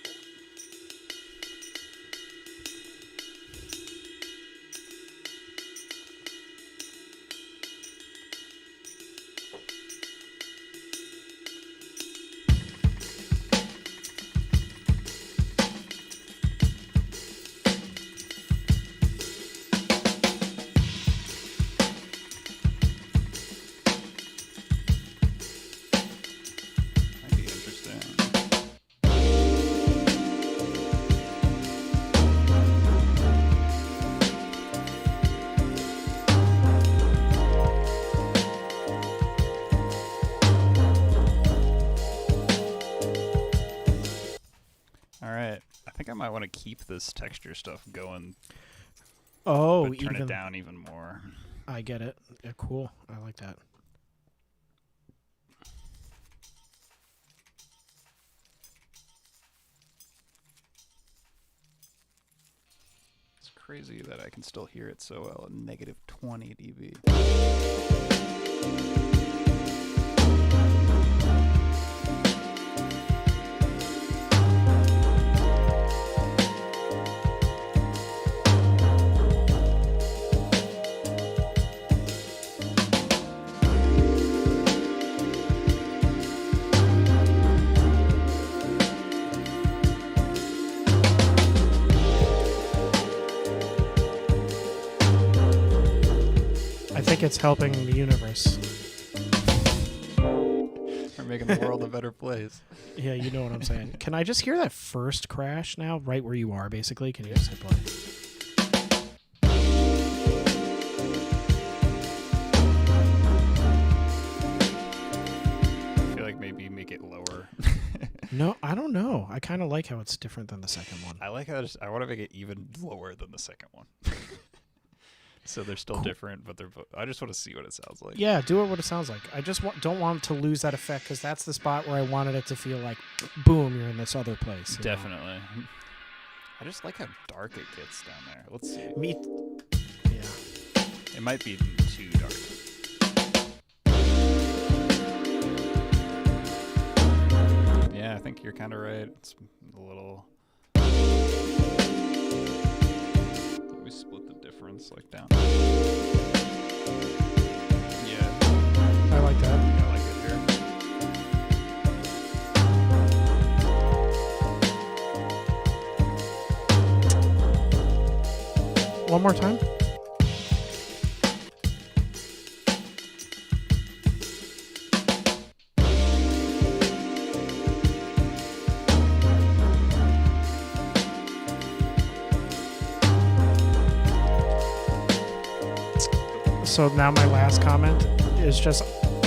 Might be interesting. All right, I think I might want to keep this texture stuff going, Oh, but turn even it down even more. I get it. Yeah, cool. I like that. It's crazy that I can still hear it so well at negative 20 dB. I think it's helping the universe. We're making the world a better place. Yeah, you know what I'm saying. Can I just hear that first crash now, right where you are, basically? Can you just hit play? I feel like maybe make it lower. No, I don't know. I kind of like how it's different than the second one. I like how I want to make it even lower than the second one. So they're still different, but they're both. I just want to see what it sounds like. Yeah, do it what it sounds like. I just don't want to lose that effect because that's the spot where I wanted it to feel like, boom, you're in this other place. you know? Definitely. I just like how dark it gets down there. Let's see. Me, yeah. It might be too dark. Yeah, I think you're kind of right. It's a little. We split the difference like down. Yeah, I like that. I like it here. One more time. So now my last comment is just,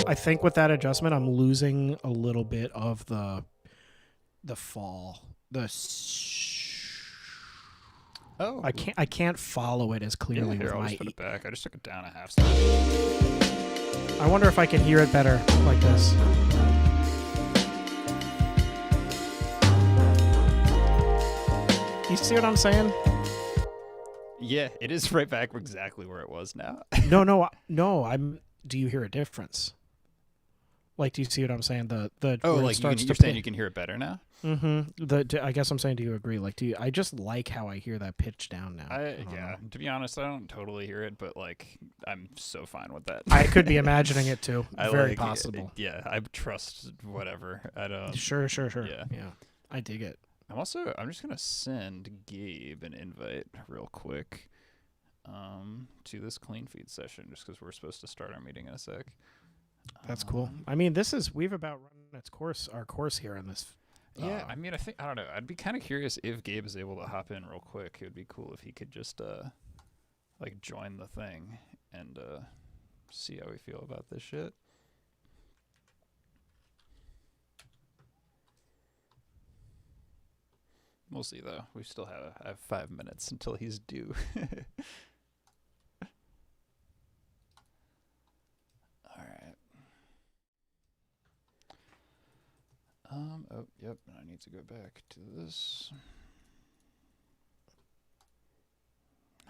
I think with that adjustment, I'm losing a little bit of the fall. Oh, I can't follow it as clearly here, with I'll my. just put it back. I just took it down a half step. I wonder if I can hear it better like this. Do you see what I'm saying? Yeah, it is right back exactly where it was now. No. Do you hear a difference? Like, do you see what I'm saying? The Oh, where it like starts you're to saying pit- you can hear it better now? Mm-hmm. I guess I'm saying, do you agree? Like, I just like how I hear that pitch down now. I don't know. To be honest, I don't totally hear it, but like I'm so fine with that. I could be imagining it too. I Very like, possible. Yeah, I trust whatever. I don't. Sure. Yeah. Yeah. I dig it. I'm just gonna send Gabe an invite real quick, to this clean feed session, just because we're supposed to start our meeting in a sec. That's cool. I mean, we've about run our course here on this. Yeah, I mean, I don't know. I'd be kind of curious if Gabe is able to hop in real quick. It would be cool if he could just like join the thing and see how we feel about this shit. We'll see though. We still have 5 minutes until he's due. All right. Oh, yep. I need to go back to this.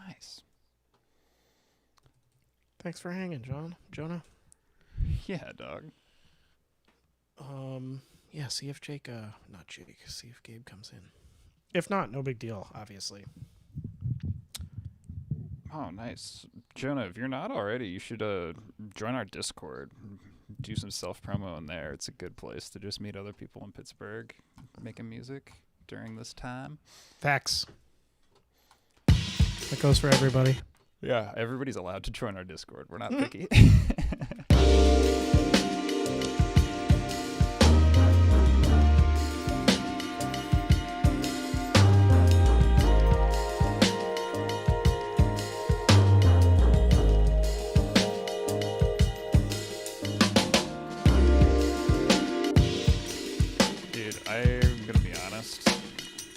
Nice. Thanks for hanging, Jonah. Yeah, dog. Yeah. See if see if Gabe comes in. If not, no big deal. Obviously. Oh, nice. Jonah, if you're not already, you should join our Discord. Do some self-promo in there. It's a good place to just meet other people in Pittsburgh making music during this time. Facts. That goes for everybody. Yeah, everybody's allowed to join our Discord. We're not picky.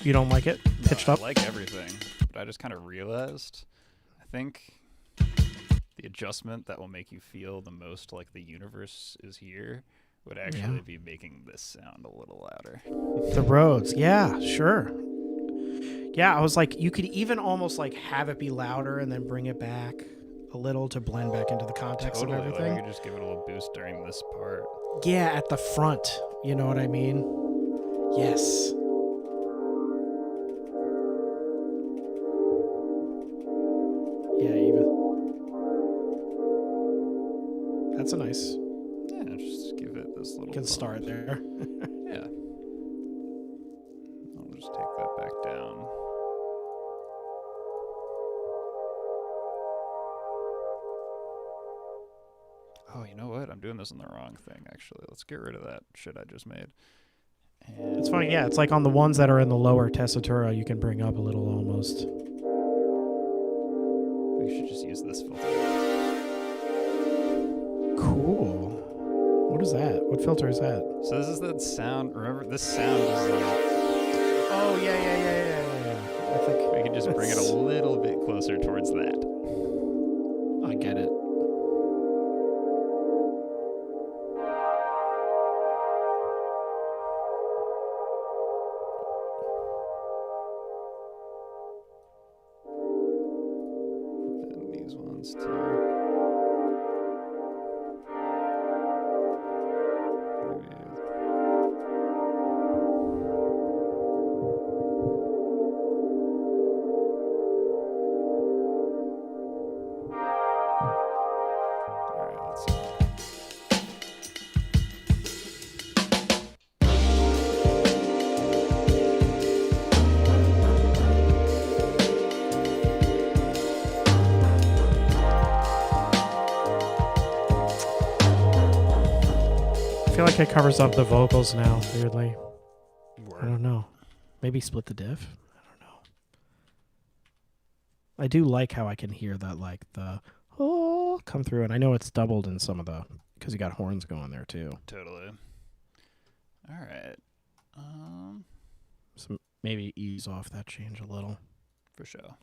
You don't like it? Pitched up? I like everything, but I just kind of realized, I think the adjustment that will make you feel the most like the universe is here would actually be making this sound a little louder. The Rhodes, yeah, sure. Yeah, I was like, you could even almost like have it be louder and then bring it back a little to blend back into the context Totally. of Like everything. we could just give it a little boost during this part. Yeah, at the front. You know what I mean? Yes. Yeah, even. That's a nice. Yeah, just give it this little. Can start bump. there. Yeah. I'll just take that back down. Oh, you know what? I'm doing this on the wrong thing, actually. Let's get rid of that shit I just made. And It's funny, yeah. It's like on the ones that are in the lower tessitura, you can bring up a little almost. we should just use this filter. Cool. What is that? What filter is that? So this is that sound. Remember, this sound is like, Oh, yeah. I think we can just bring it a little bit closer towards that. I get it. And these ones too. Maybe. All right, let's see. I feel like it covers up the vocals now, weirdly. I Word. don't know. Maybe split the diff? I don't know. I do like how I can hear that, like, the oh come through. And I know it's doubled in some of the, because you got horns going there, too. Totally. All right. So maybe ease off that change a little. For sure.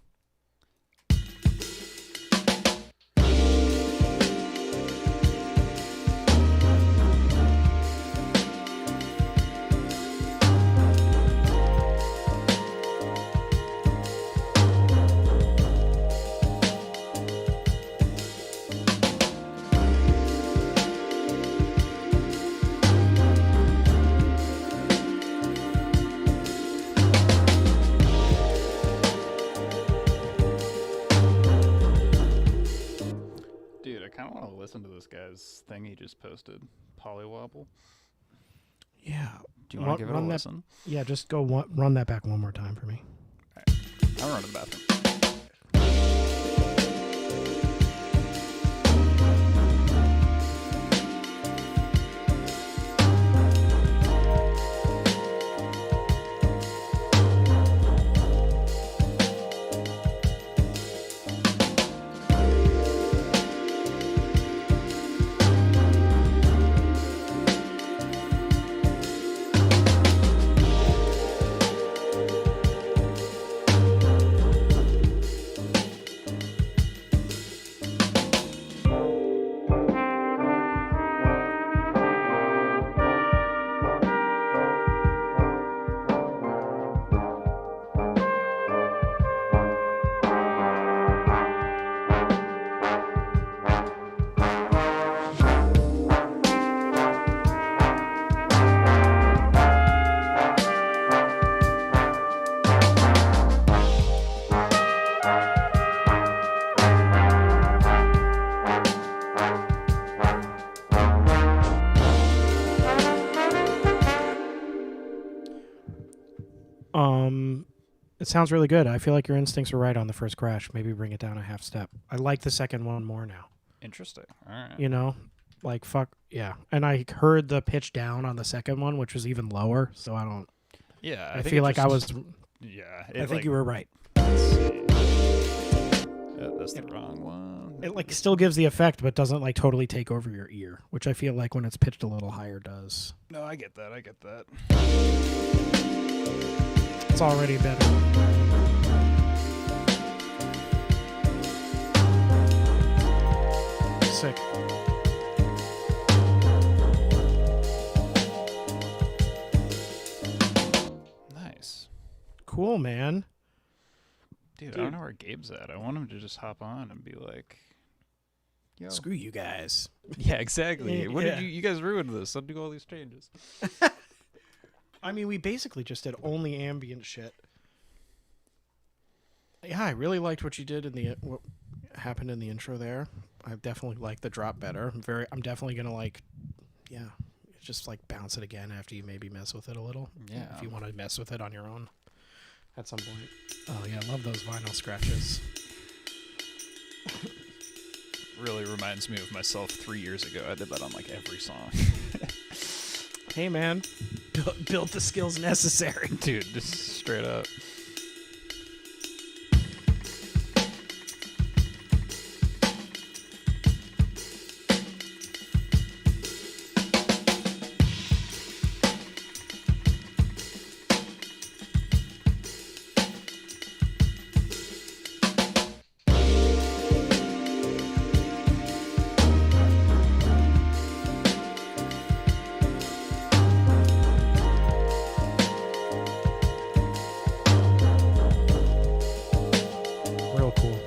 Dude, I kind of want to listen to this guy's thing he just posted, Polywobble. Yeah. Do you want to give it a run that- listen? Yeah, just go run that back one more time for me. I'm running to the bathroom. It sounds really good. I feel like your instincts were right on the first crash. Maybe bring it down a half step. I like the second one more now. Interesting. All right. You know, like fuck yeah. And I heard the pitch down on the second one, which was even lower. So I don't. Yeah. I think feel it like I just- was. Yeah. I think you were right. Let's see. Oh, that's the wrong one. It like still gives the effect, but doesn't like totally take over your ear, which I feel like when it's pitched a little higher does. No, I get that. I get that. It's already better. Sick. Nice. Cool, man. Dude, I don't know where Gabe's at. I want him to just hop on and be like, yo. Screw you guys. Yeah, exactly. What Yeah. did you guys ruined this? I'll do all these changes. I mean, we basically just did only ambient shit. Yeah, I really liked what you did in the what happened in the intro there. I definitely like the drop better. I'm definitely gonna just like bounce it again after you maybe mess with it a little. Yeah. If you want to mess with it on your own at some point. Oh yeah, I love those vinyl scratches. Really reminds me of myself 3 years ago. I did that on like every song. Hey man, build the skills necessary. Dude, just straight up. Real cool.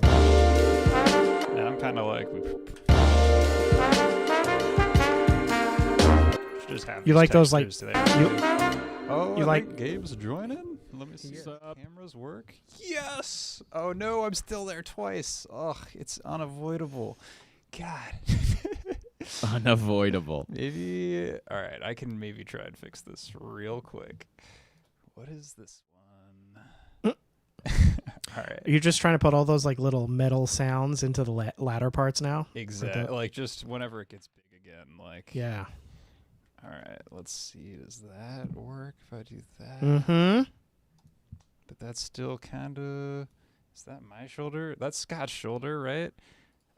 Now I'm kind of like, we should just have You these like those, like, textures there, you- too. Oh, you I like- think Gabe's joining. Let me see if the cameras work. Yes. Oh no, I'm still there twice. Ugh, it's unavoidable. God. Unavoidable. Maybe. All right, I can maybe try and fix this real quick. What is this one? All right. You're just trying to put all those like little metal sounds into the latter parts now. Exactly. Like just whenever it gets big again. Like. Yeah. All right. Let's see. Does that work if I do that? Mm-hmm. But that's still kind of. Is that my shoulder? That's Scott's shoulder, right?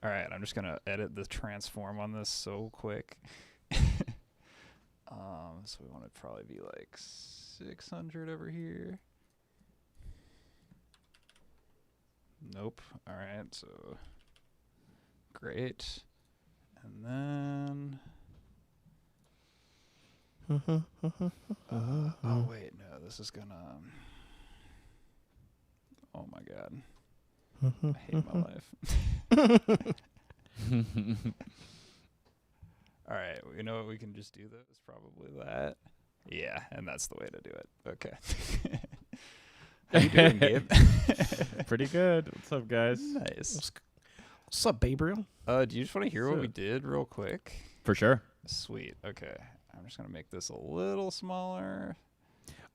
All right. I'm just gonna edit the transform on this so quick. So we want to probably be like 600 over here. Nope. All right. So great. And then. Oh wait, no. This is gonna. Oh my god. I hate my life. All right. You know what we can just do though is probably that. Yeah, and that's the way to do it. Okay. How you doing, Gabe? Pretty good. What's up, guys? Nice. What's up, Gabriel? Do you just want to hear what So- we did real quick? For sure. Sweet. Okay. I'm just gonna make this a little smaller.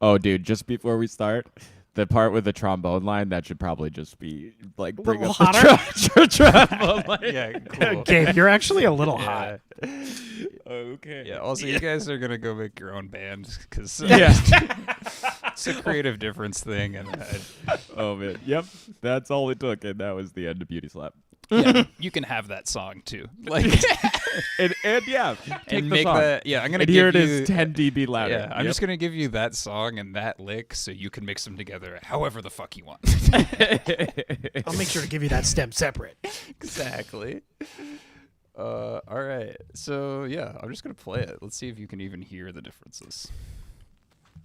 Oh, dude, just before we start, the part with the trombone line, that should probably just be like bring little up the hotter? trombone line. Yeah, cool. Gabe, you're actually a little hot. Yeah. Okay. Yeah. Also, you guys are gonna go make your own band because Yeah. it's a creative difference thing, and Oh man. Yep. That's all it took, and that was the end of Beauty Slap. yeah, you can have that song too. Like, And yeah, take and the make song. that. Yeah, I'm gonna And give here it you, is, 10 dB louder. Yeah, I'm Yep. just gonna give you that song and that lick, so you can mix them together however the fuck you want. I'll make sure to give you that stem separate. Exactly. All right. So yeah, I'm just gonna play it. Let's see if you can even hear the differences.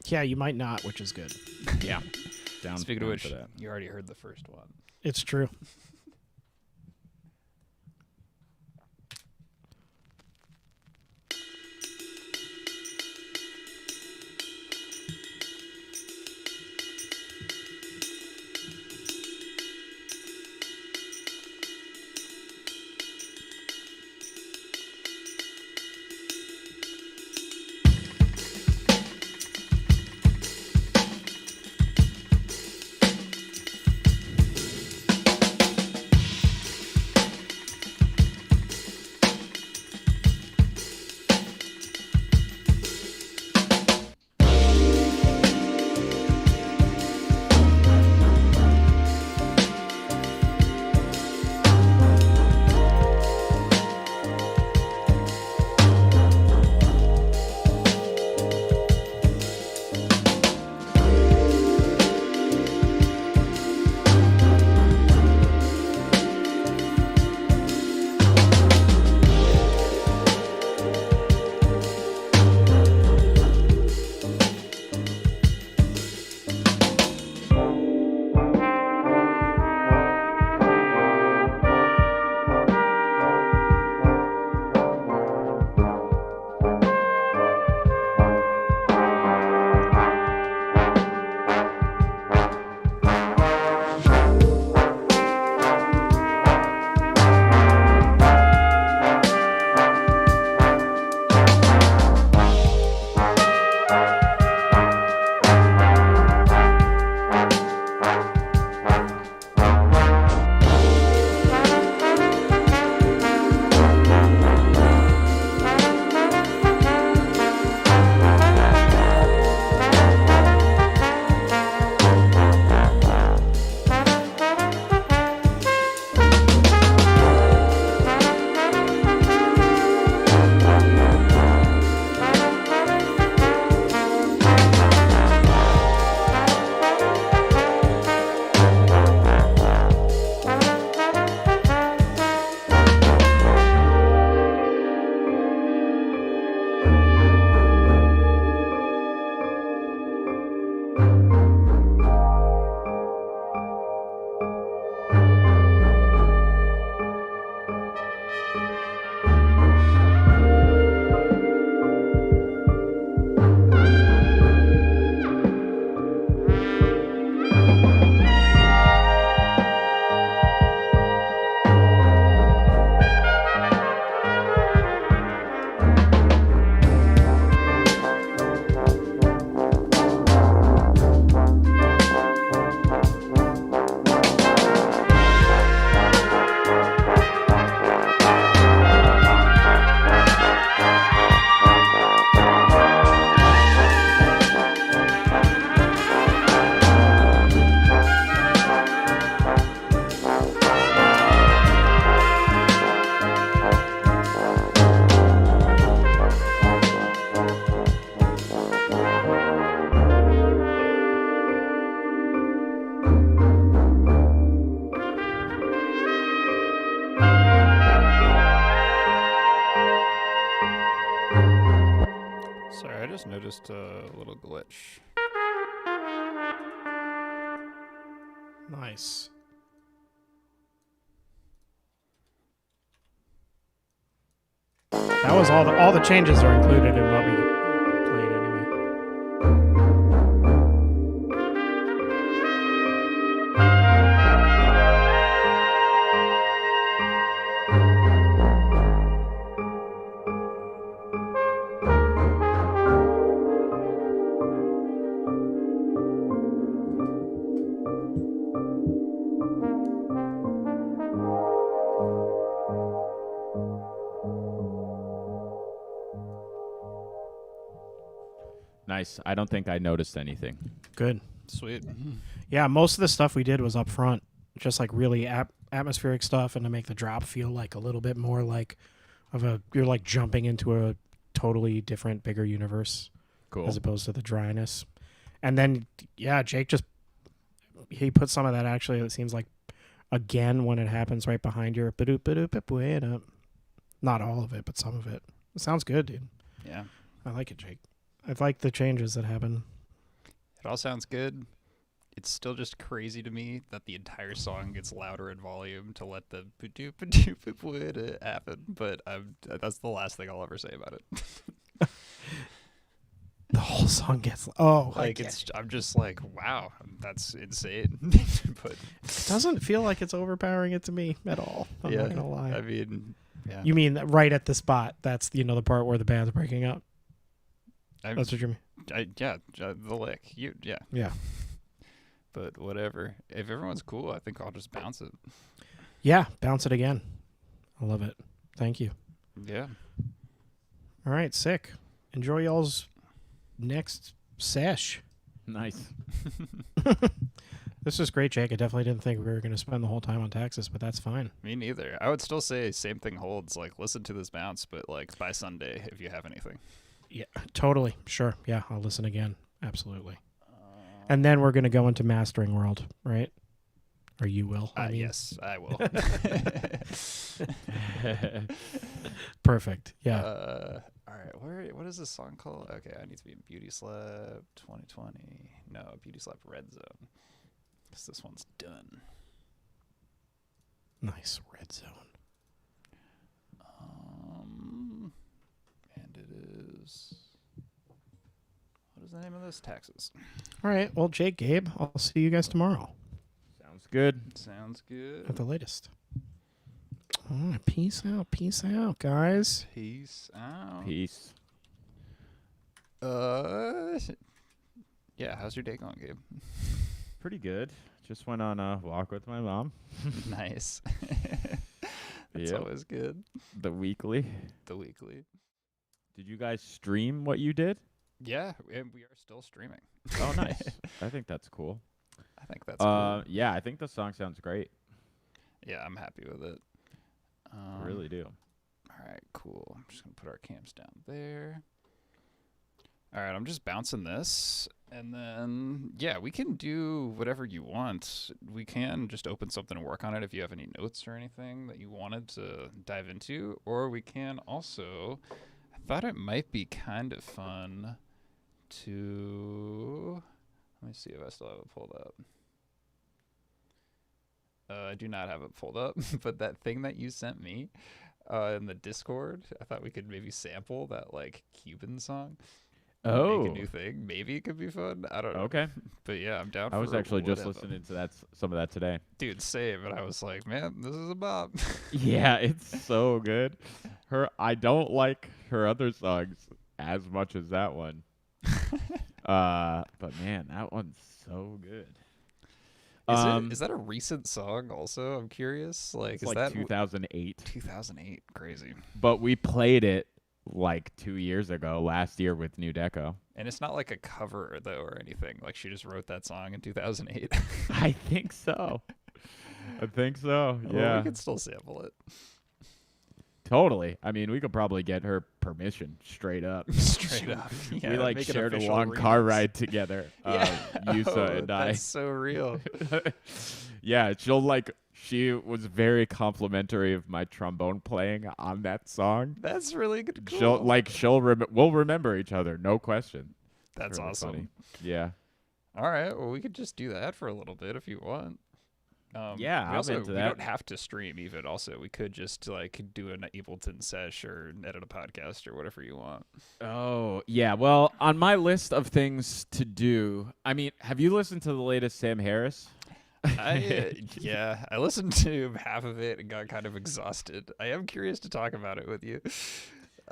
Yeah, you might not, which is good. Yeah. Down, Speaking down of which, for that. you already heard the first one. It's true. just a little glitch. Nice. That was all the changes are included in what we played anyway. Nice. I don't think I noticed anything. Good. Sweet. Yeah, most of the stuff we did was up front, just like really atmospheric stuff, and to make the drop feel like a little bit more like you're like jumping into a totally different, bigger universe Cool. as opposed to the dryness. And then, yeah, Jake he put some of that actually. It seems like again when it happens right behind your not all of it, but some of it. It sounds good, dude. Yeah. I like it, Jake. I like the changes that happen. It all sounds good. It's still just crazy to me that the entire song gets louder in volume to let the happen. But that's the last thing I'll ever say about it. The whole song gets Like I'm just like, wow, that's insane. But it doesn't feel like it's overpowering it to me at all. I'm not gonna lie. I mean, yeah. You mean right at the spot? That's the part where the band's breaking up. That's what you mean. The lick. Yeah. Yeah. But whatever. If everyone's cool, I think I'll just bounce it. Yeah, bounce it again. I love it. Thank you. Yeah. All right, sick. Enjoy y'all's next sesh. Nice. This is great, Jake. I definitely didn't think we were going to spend the whole time on Texas, but that's fine. Me neither. I would still say same thing holds. Like, listen to this bounce, but like by Sunday, if you have anything. Yeah, totally. Sure. Yeah, I'll listen again. Absolutely. And then we're going to go into Mastering World, right? Or you will. I mean. Yes, I will. Perfect. Yeah. All right. What is this song called? Okay, I need to be in Beauty Slap 2020. No, Beauty Slap Red Zone. Because this one's done. Nice. Red Zone. And it is. What is the name of this? Taxes. All right. Well, Jake, Gabe, I'll see you guys tomorrow Sounds good. Sounds good. at the latest. All right. Peace out. Peace out, guys. Peace out. Peace. Yeah, how's your day going, Gabe? Pretty good. Just went on a walk with my mom. Nice. That's Yep. always good. The weekly. The weekly. Did you guys stream what you did? Yeah, and we are still streaming. Oh, nice. I think that's cool. I think that's cool. Yeah, I think the song sounds great. Yeah, I'm happy with it. I really do. All right, cool. I'm just going to put our cams down there. All right, I'm just bouncing this. And then, yeah, we can do whatever you want. We can just open something and work on it if you have any notes or anything that you wanted to dive into. Or we can also, I thought it might be kind of fun to, let me see if I still have it pulled up. I do not have it pulled up, but that thing that you sent me in the Discord, I thought we could maybe sample that like Cuban song. Oh. Make a new thing. Maybe it could be fun. I don't know. Okay. But yeah, I'm down I was for actually just whatever. listening to some of that today. Dude, same. And I was like, man, this is a bop. Yeah, it's so good. I don't like her other songs as much as that one. But man, that one's so good. Is that a recent song also? I'm curious. Like, It's is like that 2008? 2008? Crazy. But we played it like 2 years ago, last year with New Deco. And it's not like a cover though or anything. Like she just wrote that song in 2008. I think so. Well, Yeah, we could still sample it. totally. I mean, we could probably get her permission straight up. Straight up. Yeah, We like make an shared a official long car remix. ride together. Yeah. Yusa and I. That's so real. Yeah, she was very complimentary of my trombone playing on that song. That's really good. Cool. We'll remember each other, no question. That's really awesome. funny. Yeah. All right, well, we could just do that for a little bit if you want. Yeah, we I'm into that. don't have to stream even. Also, we could just like do an Ableton sesh or edit a podcast or whatever you want. Oh, yeah. Well, on my list of things to do, I mean, have you listened to the latest Sam Harris? Yeah, I listened to half of it and got kind of exhausted. I am curious to talk about it with you.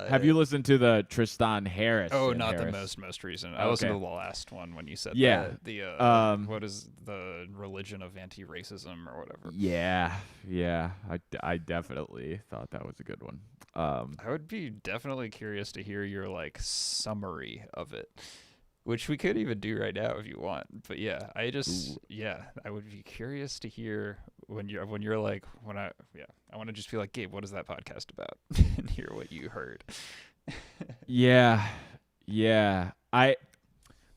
Have you listened to the Tristan Harris? Oh, Sam not Harris? the most recent. I listened Okay. to the last one when you said Yeah. that. The what is the religion of anti-racism or whatever. Yeah. I definitely thought that was a good one. I would be definitely curious to hear your like summary of it, which we could even do right now if you want. But yeah, I would be curious to hear when you're like I want to just be like, Gabe, what is that podcast about? And hear what you heard. Yeah. The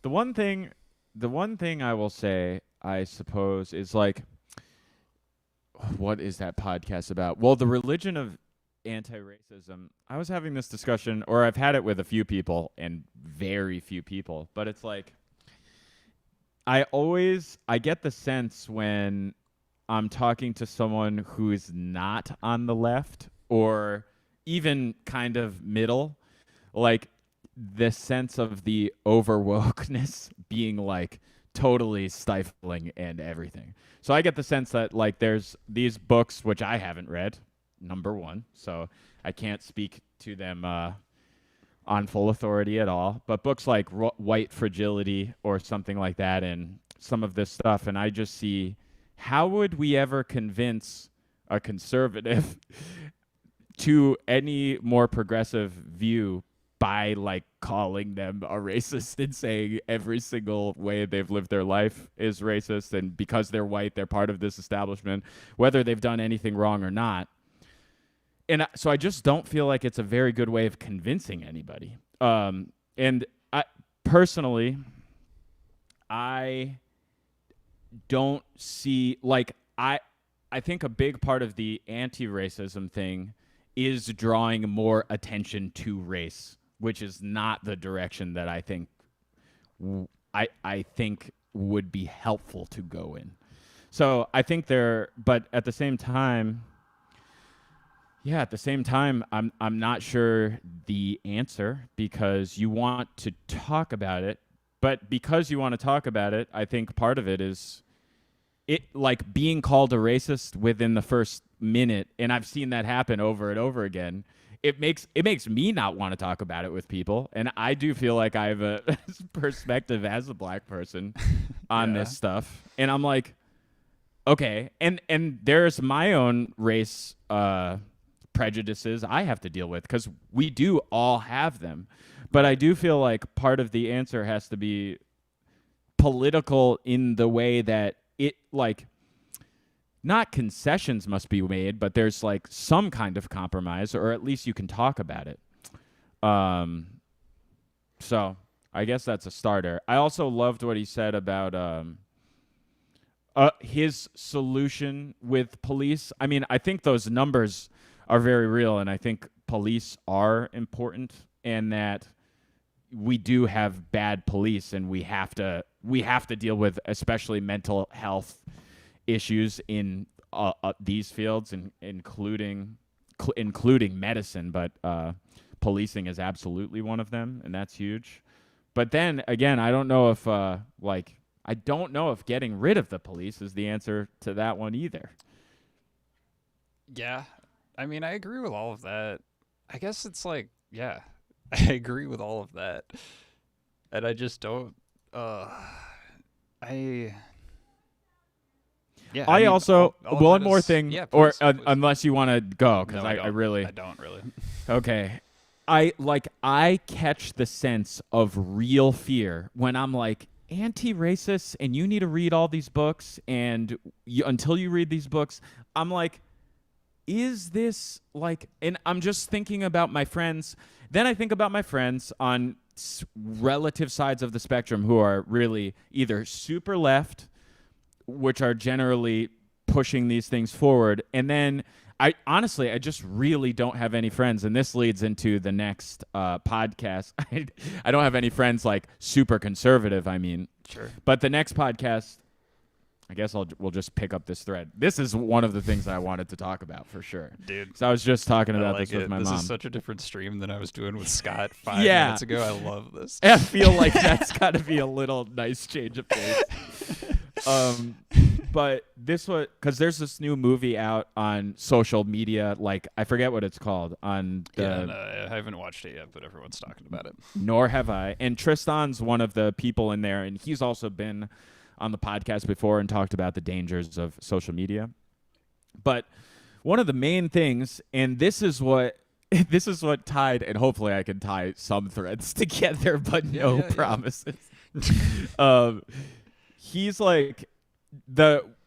one thing I will say, I suppose, is like, what is that podcast about? Well, the religion of anti-racism. I was having this discussion, or I've had it with a few people, and very few people, but it's like, I get the sense when I'm talking to someone who is not on the left or even kind of middle, like the sense of the overwokeness being like totally stifling and everything. So I get the sense that like there's these books which I haven't read, number one, so I can't speak to them on full authority at all, but books like White Fragility or something like that and some of this stuff, and I just see, how would we ever convince a conservative to any more progressive view by like calling them a racist and saying every single way they've lived their life is racist, and because they're white they're part of this establishment whether they've done anything wrong or not. And so I just don't feel like it's a very good way of convincing anybody. And I personally, I don't see, like, I think a big part of the anti-racism thing is drawing more attention to race, which is not the direction that I think I think would be helpful to go in. So I think but at the same time, I'm not sure the answer, because you want to talk about it, but because you want to talk about it, I think part of it is it like being called a racist within the first minute, and I've seen that happen over and over again. It makes me not want to talk about it with people, and I do feel like I have a perspective as a black person on this stuff, and I'm like, okay, and there's my own race prejudices I have to deal with, because we do all have them, but I do feel like part of the answer has to be political in the way that it, like, not concessions must be made, but there's like some kind of compromise, or at least you can talk about it. So I guess that's a starter. I also loved what he said about his solution with police. I mean, I think those numbers are very real, and I think police are important, and that we do have bad police, and we have to deal with especially mental health issues in these fields, and including medicine, but policing is absolutely one of them, and that's huge. But then again, I don't know if getting rid of the police is the answer to that one either. Yeah, I mean, I agree with all of that. I guess it's like, yeah, I agree with all of that, and I just don't. Yeah, I mean, also all one more thing, yeah, or please, please. unless you want to go, because No, I really I don't really. okay. I catch the sense of real fear when I'm like, anti-racist, and you need to read all these books, and until you read these books, I'm like, is this like, and I'm just thinking about my friends. Then I think about my friends on relative sides of the spectrum who are really either super left, which are generally pushing these things forward, and then I honestly, I just really don't have any friends, and this leads into the next podcast. I don't have any friends like super conservative. I mean, Sure. but the next podcast, I guess we'll just pick up this thread. This is one of the things I wanted to talk about for sure. Dude. So I was just talking I about like this with it. my This mom. is such a different stream than I was doing with Scott 5 Yeah. minutes ago. I love this. I feel like that's got to be a little nice change of pace. But this was because there's this new movie out on social media, like I forget what it's called on the. Yeah, no, I haven't watched it yet, but everyone's talking about it. Nor have I. And Tristan's one of the people in there, and he's also been on the podcast before and talked about the dangers of social media. But one of the main things, and this is what tied, and hopefully I can tie some threads together, but no promises. He's like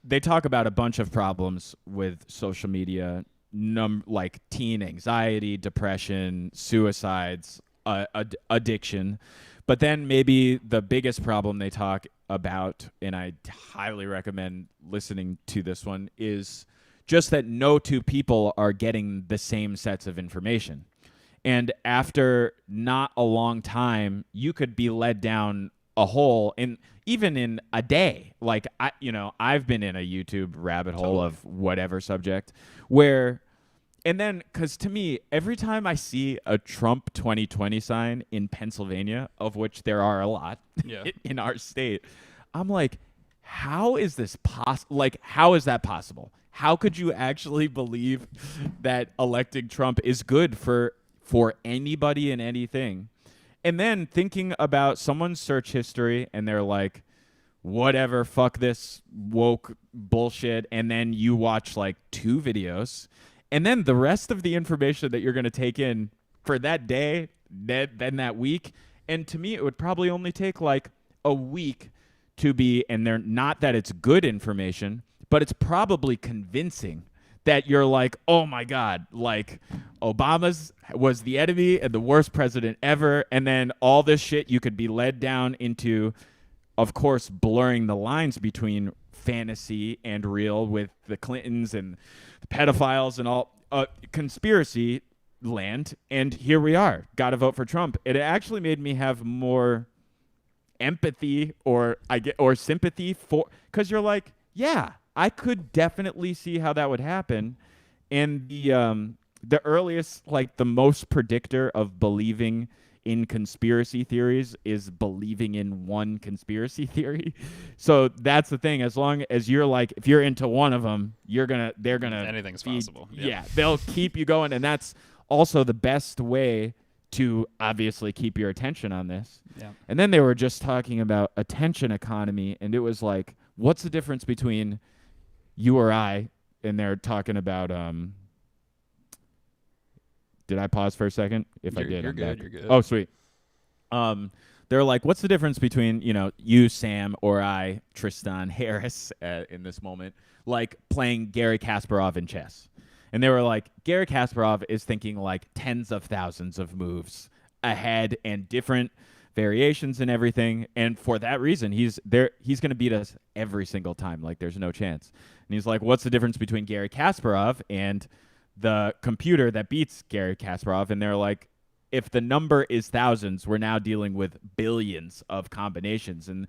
they talk about a bunch of problems with social media, like teen anxiety, depression, suicides, addiction. But then maybe the biggest problem they talk about, and I highly recommend listening to this one, is just that no two people are getting the same sets of information. And after not a long time, you could be led down a hole even in a day. Like I've been in a YouTube rabbit hole of whatever subject where, and then because to me, every time I see a Trump 2020 sign in Pennsylvania, of which there are a lot in our state, I'm like, how is this possible? Like, how is that possible? How could you actually believe that electing Trump is good for anybody and anything? And then thinking about someone's search history and they're like, whatever, fuck this woke bullshit. And then you watch like 2 videos. And then the rest of the information that you're going to take in for that day, then that week. And to me, it would probably only take like a week to be, and they're not that it's good information, but it's probably convincing that you're like, oh my God, like Obama's was the enemy and the worst president ever. And then all this shit you could be led down into, of course, blurring the lines between fantasy and real with the Clintons and the pedophiles and all conspiracy land. And here we are, got to vote for Trump. It actually made me have more empathy or sympathy for, because you're like, yeah, I could definitely see how that would happen. And the earliest, like the most predictor of believing in conspiracy theories is believing in one conspiracy theory. So that's the thing. As long as you're like, if you're into one of them, they're gonna anything's possible. Yeah, they'll keep you going, and that's also the best way to obviously keep your attention on this. Yeah. And then they were just talking about attention economy, and it was like, what's the difference between you or I? And they're talking about did I pause for a second? If I did, you're I'm good. back. You're good. Oh, sweet. They're like, what's the difference between you, Sam, or I, Tristan Harris, in this moment, like playing Gary Kasparov in chess? And they were like, Gary Kasparov is thinking like tens of thousands of moves ahead and different variations and everything. And for that reason, he's going to beat us every single time. Like, there's no chance. And he's like, what's the difference between Gary Kasparov and the computer that beats Gary Kasparov? And they're like, if the number is thousands, we're now dealing with billions of combinations, and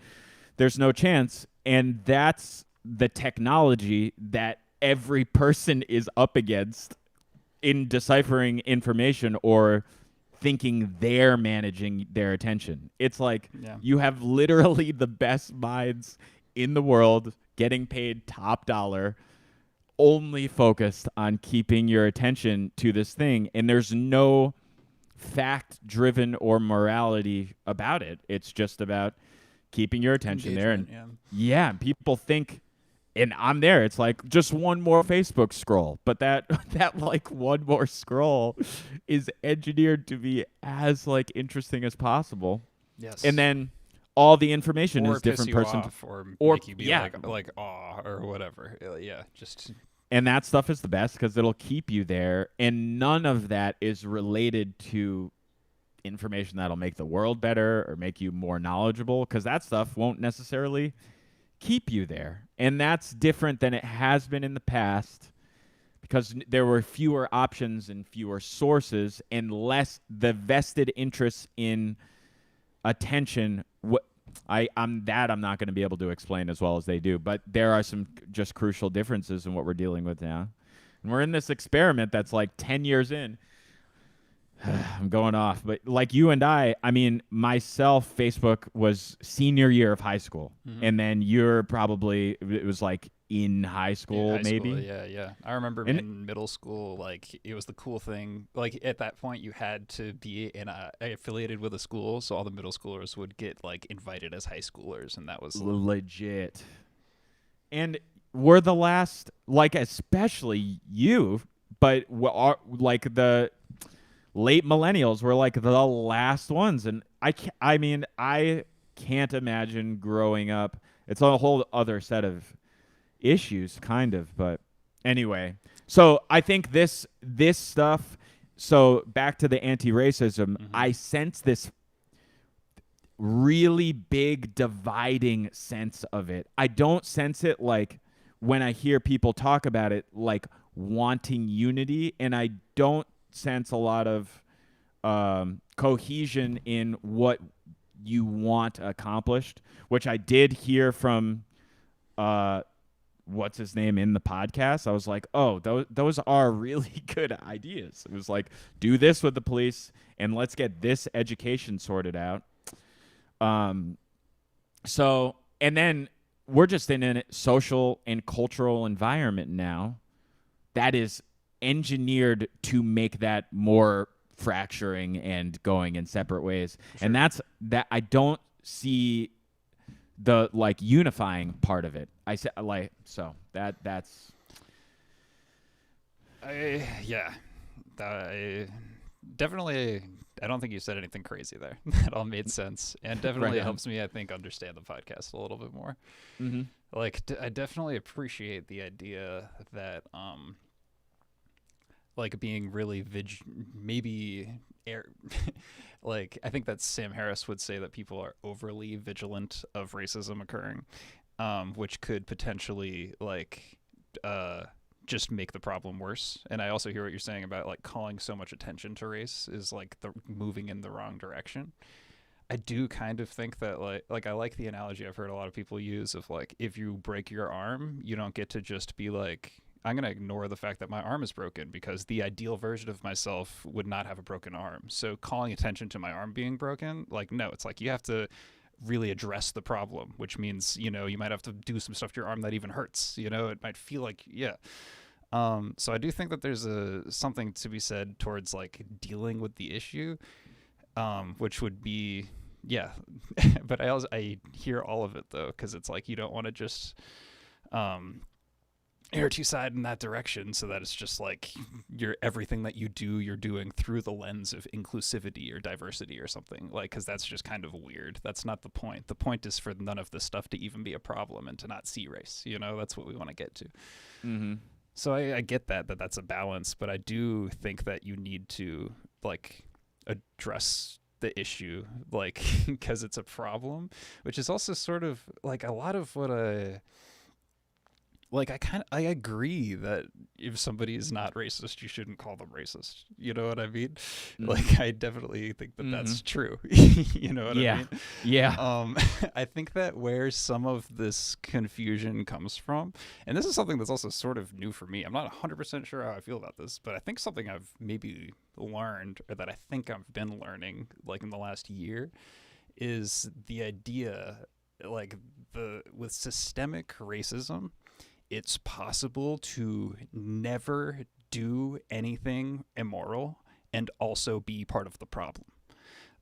there's no chance. And that's the technology that every person is up against in deciphering information or thinking they're managing their attention. It's like you have literally the best minds in the world getting paid top dollar, only focused on keeping your attention to this thing. And there's no fact-driven or morality about it. It's just about keeping your attention there. And people think, and I'm there, it's like just one more Facebook scroll. But that like one more scroll is engineered to be as like interesting as possible. Yes. And then all the information or is different piss you person off, or make you be like aw or whatever. Yeah, just. And that stuff is the best because it'll keep you there, and none of that is related to information that'll make the world better or make you more knowledgeable, because that stuff won't necessarily keep you there. And that's different than it has been in the past, because there were fewer options and fewer sources and less the vested interest in attention. I'm not going to be able to explain as well as they do, but there are some just crucial differences in what we're dealing with now. And we're in this experiment that's like 10 years in. I'm going off, but like you and I mean, myself, Facebook was senior year of high school, and then you're probably, it was like in high school, maybe. Yeah. I remember in middle school, like it was the cool thing. Like at that point, you had to be affiliated with a school, so all the middle schoolers would get like invited as high schoolers, and that was legit. And we're the last, like especially you, but like the late millennials were like the last ones, and I can't imagine growing up. It's a whole other set of issues, kind of, but anyway. So I think this stuff. So back to the anti-racism, I sense this really big dividing sense of it. I don't sense it like when I hear people talk about it, like wanting unity, and I don't sense a lot of cohesion in what you want accomplished, which I did hear from what's his name in the podcast. I was like, oh, those are really good ideas. It was like, do this with the police and let's get this education sorted out. So, and then we're just in a social and cultural environment now that is engineered to make that more fracturing and going in separate ways. Sure. And that's that. I don't see the like unifying part of it. I said like, so that's. Definitely. I don't think you said anything crazy there. That all made sense, and definitely helps me, I think, understand the podcast a little bit more. Like, I definitely appreciate the idea that, like, being really like, I think that Sam Harris would say that people are overly vigilant of racism occurring, which could potentially, like, just make the problem worse. And I also hear what you're saying about like calling so much attention to race is like the moving in the wrong direction. I do kind of think that like I like the analogy I've heard a lot of people use of like, if you break your arm, you don't get to just be like, I'm going to ignore the fact that my arm is broken because the ideal version of myself would not have a broken arm. So calling attention to my arm being broken, like, no, it's like you have to really address the problem, which means, you know, you might have to do some stuff to your arm that even hurts, you know, it might feel like, yeah. So I do think that there's something to be said towards like dealing with the issue, which would be, yeah. But I hear all of it though, because it's like you don't want to just err too side in that direction, so that it's just like everything that you do, you're doing through the lens of inclusivity or diversity or something, like, because that's just kind of weird. That's not the point. The point is for none of this stuff to even be a problem and to not see race. You know, that's what we want to get to. So I get that's a balance, but I do think that you need to like address the issue, like, because it's a problem, which is also sort of like a lot of what I agree that if somebody is not racist, you shouldn't call them racist. You know what I mean? Like, I definitely think that that's true. You know what I mean? Yeah. I think that where some of this confusion comes from, and this is something that's also sort of new for me. I'm not 100% sure how I feel about this, but I think something I've maybe learned, or that I think I've been learning, like in the last year, is the idea, like, with systemic racism, it's possible to never do anything immoral and also be part of the problem.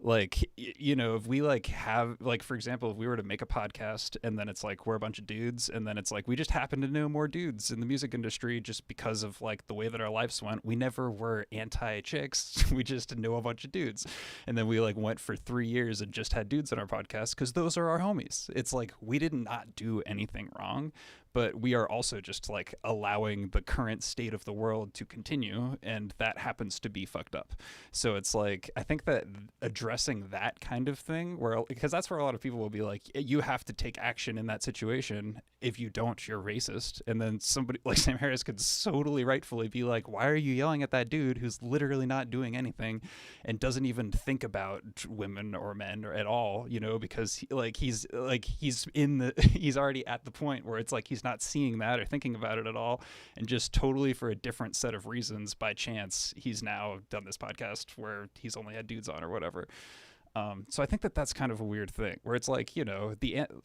Like, you know, if we like have, like, for example, if we were to make a podcast and then it's like we're a bunch of dudes and then it's like we just happen to know more dudes in the music industry just because of like the way that our lives went. We never were anti-chicks. We just know a bunch of dudes. And then we like went for 3 years and just had dudes on our podcast because those are our homies. It's like we did not do anything wrong, but we are also just like allowing the current state of the world to continue, and that happens to be fucked up. So it's like, I think that addressing that kind of thing, where, because that's where a lot of people will be like, you have to take action in that situation. If you don't, you're racist. And then somebody like Sam Harris could totally rightfully be like, why are you yelling at that dude who's literally not doing anything and doesn't even think about women or men or at all, you know, because he's in the he's already at the point where it's like he's not seeing that or thinking about it at all, and just totally for a different set of reasons, by chance, he's now done this podcast where he's only had dudes on or whatever. So I think that that's kind of a weird thing, where it's like, you know,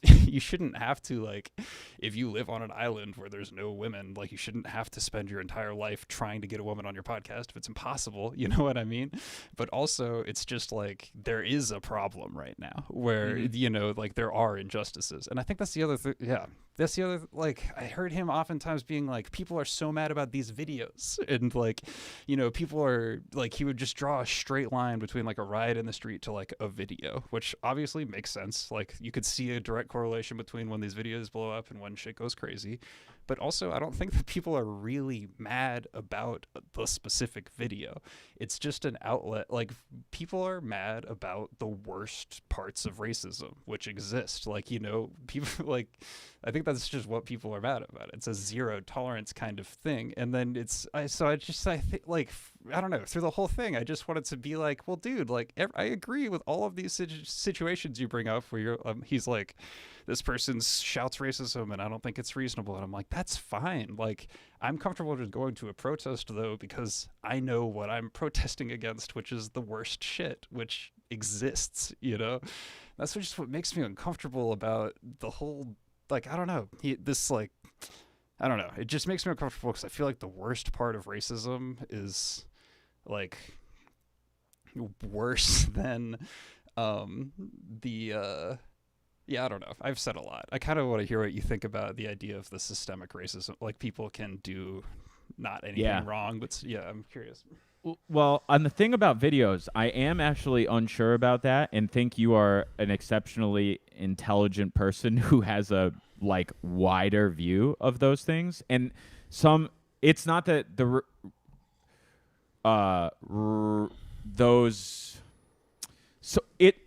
you shouldn't have to, like, if you live on an island where there's no women, like, you shouldn't have to spend your entire life trying to get a woman on your podcast if it's impossible, you know what I mean? But also, it's just like, there is a problem right now where, you know, like, there are injustices. And I think that's the other thing. Yeah. That's the other, like, I heard him oftentimes being like, people are so mad about these videos. And, like, you know, people are, like, he would just draw a straight line between, like, a riot in the street to, like, a video, which obviously makes sense. Like, you could see a direct correlation between when these videos blow up and when shit goes crazy. But also, I don't think that people are really mad about the specific video. It's just an outlet. Like, people are mad about the worst parts of racism, which exist. Like, you know, people, like, I think that's just what people are mad about. It's a zero tolerance kind of thing. And then I think, like, I don't know, through the whole thing, I just wanted to be like, well, dude, like, I agree with all of these situations you bring up where you're, he's like, this person shouts racism and I don't think it's reasonable. And I'm like, that's fine. Like, I'm comfortable just going to a protest, though, because I know what I'm protesting against, which is the worst shit, which exists, you know? That's just what makes me uncomfortable about the whole, like, I don't know. I don't know. It just makes me uncomfortable because I feel like the worst part of racism is, like, worse than yeah, I don't know. I've said a lot. I kind of want to hear what you think about the idea of the systemic racism. Like, people can do not anything wrong, but yeah, I'm curious. Well, on the thing about videos, I am actually unsure about that, and think you are an exceptionally intelligent person who has a, like, wider view of those things. And it's not that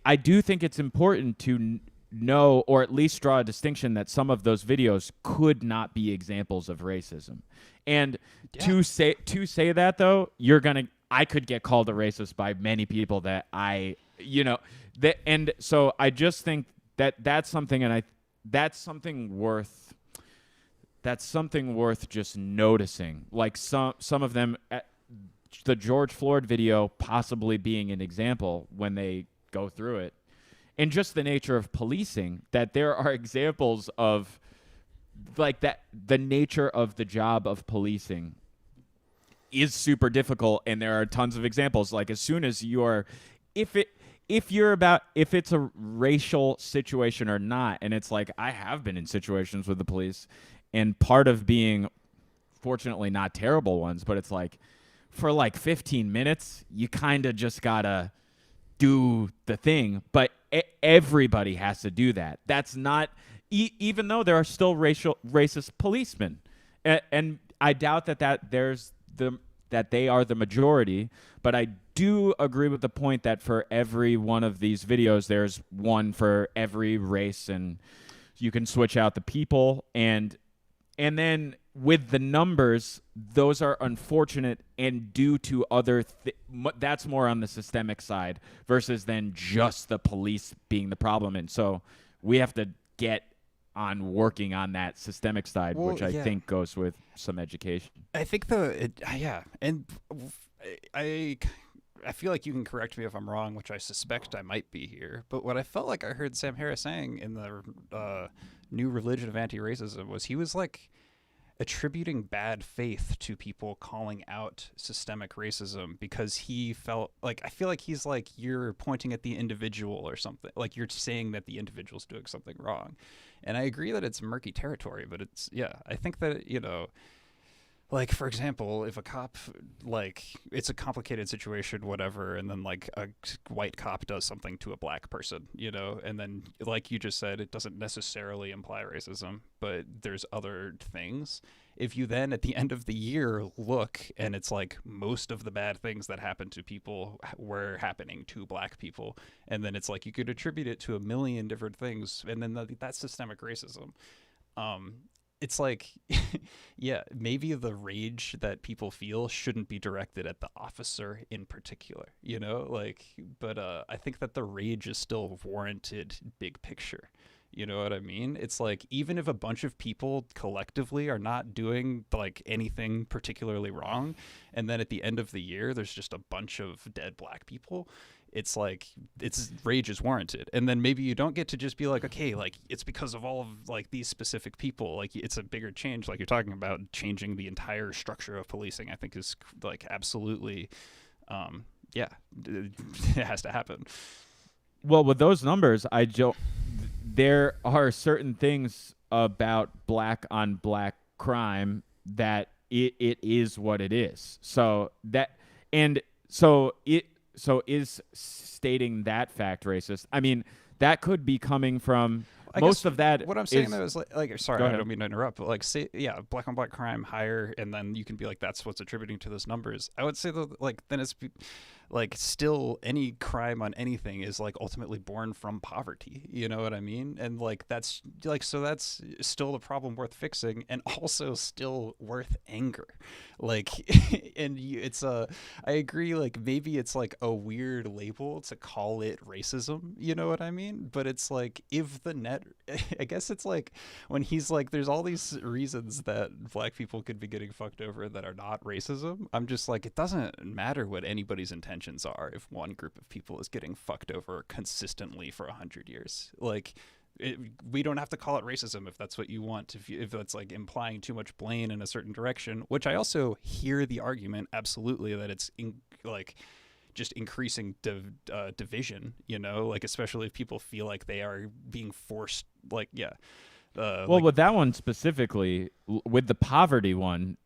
I do think it's important to know, or at least draw a distinction, that some of those videos could not be examples of racism. And to say that, though, I could get called a racist by many people that and so I just think that's something, that's something worth just noticing. Like, some of them, the George Floyd video possibly being an example when they go through it. And just the nature of policing, that there are examples of, like, that the nature of the job of policing is super difficult, and there are tons of examples. Like, as soon as if it's a racial situation or not, and it's like, I have been in situations with the police, and part of being, fortunately not terrible ones, but it's like, for like 15 minutes, you kind of just gotta do the thing, but everybody has to do that. That's not, even though there are still racist policemen, and I doubt that they are the majority. But I do agree with the point that for every one of these videos, there's one for every race, and you can switch out the people, and then with the numbers, those are unfortunate and due to other that's more on the systemic side versus than just the police being the problem. And so we have to get on working on that systemic side, which I think goes with some education. I think and I feel like you can correct me if I'm wrong, which I suspect I might be here. But what I felt like I heard Sam Harris saying in the New Religion of Anti-Racism was he was like attributing bad faith to people calling out systemic racism because he felt like, I feel like he's like, you're pointing at the individual or something, like you're saying that the individual's doing something wrong. And I agree that it's murky territory, but it's, I think that, you know, like, for example, if a cop, like, it's a complicated situation, whatever, and then like a white cop does something to a black person, you know, and then like you just said, it doesn't necessarily imply racism, but there's other things. If you then at the end of the year look and it's like most of the bad things that happened to people were happening to black people, and then it's like you could attribute it to a million different things, and then that's systemic racism. um it's like, yeah, maybe the rage that people feel shouldn't be directed at the officer in particular, you know, like, but I think that the rage is still warranted big picture. You know what I mean? It's like, even if a bunch of people collectively are not doing like anything particularly wrong, and then at the end of the year there's just a bunch of dead black people, it's like, it's rage is warranted. And then maybe you don't get to just be like, okay, like it's because of all of like these specific people. Like, it's a bigger change, like you're talking about changing the entire structure of policing. I think is like absolutely, yeah, it has to happen. Well, with those numbers, there are certain things about black on black crime that it is what it is. So that, and so is stating that fact racist? I mean, that could be coming from most of that. What I'm saying though is like sorry, Go I ahead. don't mean to interrupt, but like, say, yeah, black on black crime higher, and then you can be like, that's what's attributing to those numbers. I would say that, like, then it's like, still any crime on anything is like ultimately born from poverty, you know what I mean? And like, that's like, so that's still the problem worth fixing, and also still worth anger, like. And it's I agree, like maybe it's like a weird label to call it racism, you know what I mean? But it's like, if the net, I guess it's like when he's like, there's all these reasons that black people could be getting fucked over that are not racism. I'm just like, it doesn't matter what anybody's intentions are if one group of people is getting fucked over consistently for 100 years. Like, we don't have to call it racism if that's what you want. If that's like implying too much blame in a certain direction, which I also hear the argument absolutely that it's like just increasing division, you know, like, especially if people feel like they are being forced, like, yeah. Well, like, with that one specifically, with the poverty one,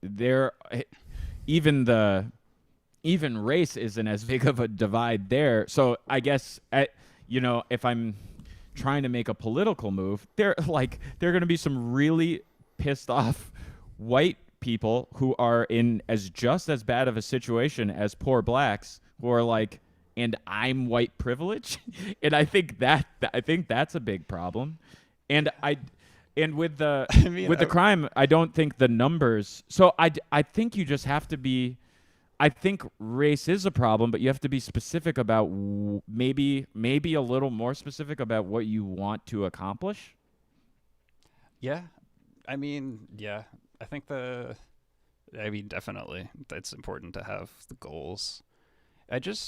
even race isn't as big of a divide there. So I guess, if I'm trying to make a political move, there are going to be some really pissed off white people who are in just as bad of a situation as poor blacks, who are like, and I'm white privilege, and I think that's a big problem, and with the I mean, with the crime, I don't think the numbers. So I think you just have to be. I think race is a problem, but you have to be specific about maybe a little more specific about what you want to accomplish. yeah, I mean, yeah, I think definitely it's important to have the goals.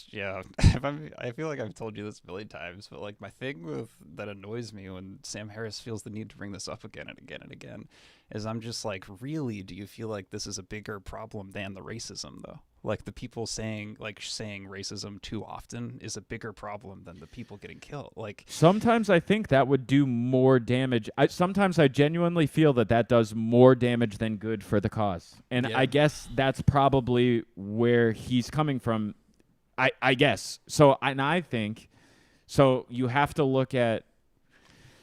Yeah, I feel like I've told you this a million times, but like, my thing that annoys me when Sam Harris feels the need to bring this up again and again and again is, I'm just like, really, do you feel like this is a bigger problem than the racism though? Like, the people saying racism too often is a bigger problem than the people getting killed. Like, sometimes I think that would do more damage. Sometimes I genuinely feel that does more damage than good for the cause. And yeah. I guess that's probably where he's coming from. I guess. So, and I think, so you have to look at.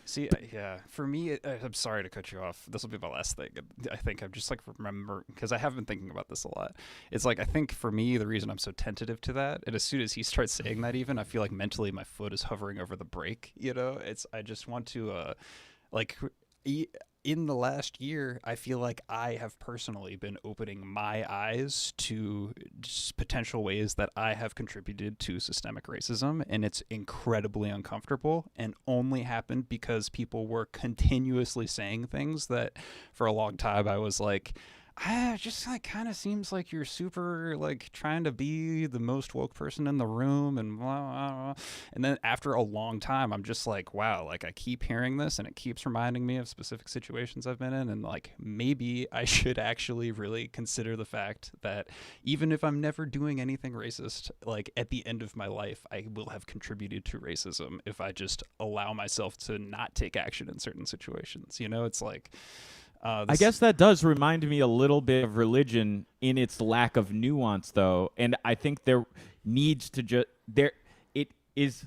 See, yeah, for me, I'm sorry to cut you off. This will be my last thing. I think I'm just like, remember, because I have been thinking about this a lot. It's like, I think for me, the reason I'm so tentative to that, and as soon as he starts saying that, even, I feel like mentally my foot is hovering over the brake, you know? I just want to, like, in the last year, I feel like I have personally been opening my eyes to just potential ways that I have contributed to systemic racism, and it's incredibly uncomfortable, and only happened because people were continuously saying things that for a long time I was like, just like, kind of seems like you're super like trying to be the most woke person in the room, and blah, blah, blah. And then after a long time, I'm just like, wow, like, I keep hearing this and it keeps reminding me of specific situations I've been in, and like, maybe I should actually really consider the fact that even if I'm never doing anything racist, like, at the end of my life, I will have contributed to racism if I just allow myself to not take action in certain situations. You know, it's like, I guess that does remind me a little bit of religion in its lack of nuance, though, and I think there needs to it is.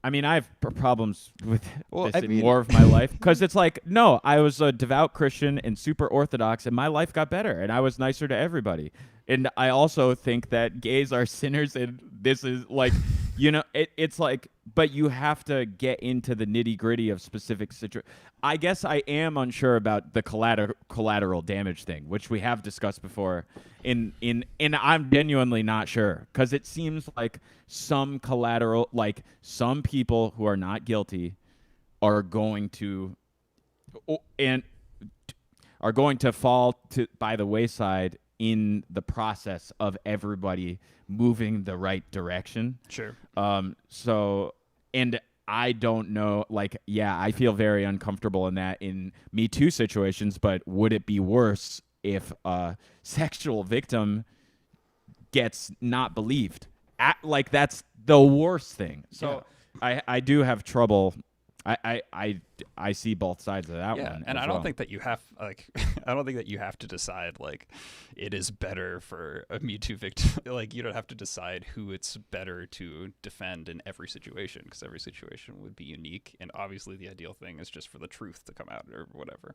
I mean, I have problems with this in more of my life because it's like, no, I was a devout Christian and super Orthodox, and my life got better, and I was nicer to everybody. And I also think that gays are sinners, and this is like, it's like, but you have to get into the nitty gritty of specific situations. I guess I am unsure about the collateral damage thing, which we have discussed before. And I'm genuinely not sure because it seems like some collateral, like some people who are not guilty, are going to fall by the wayside in the process of everybody moving the right direction. Sure. So, and I don't know, like, yeah, I feel very uncomfortable in that in Me Too situations, but would it be worse if a sexual victim gets not believed? Like, that's the worst thing. So I do have trouble. I see both sides of that one. Yeah, and I don't think that you have I don't think that you have to decide like it is better for a Me Too victim. Like you don't have to decide who it's better to defend in every situation because every situation would be unique. And obviously, the ideal thing is just for the truth to come out or whatever.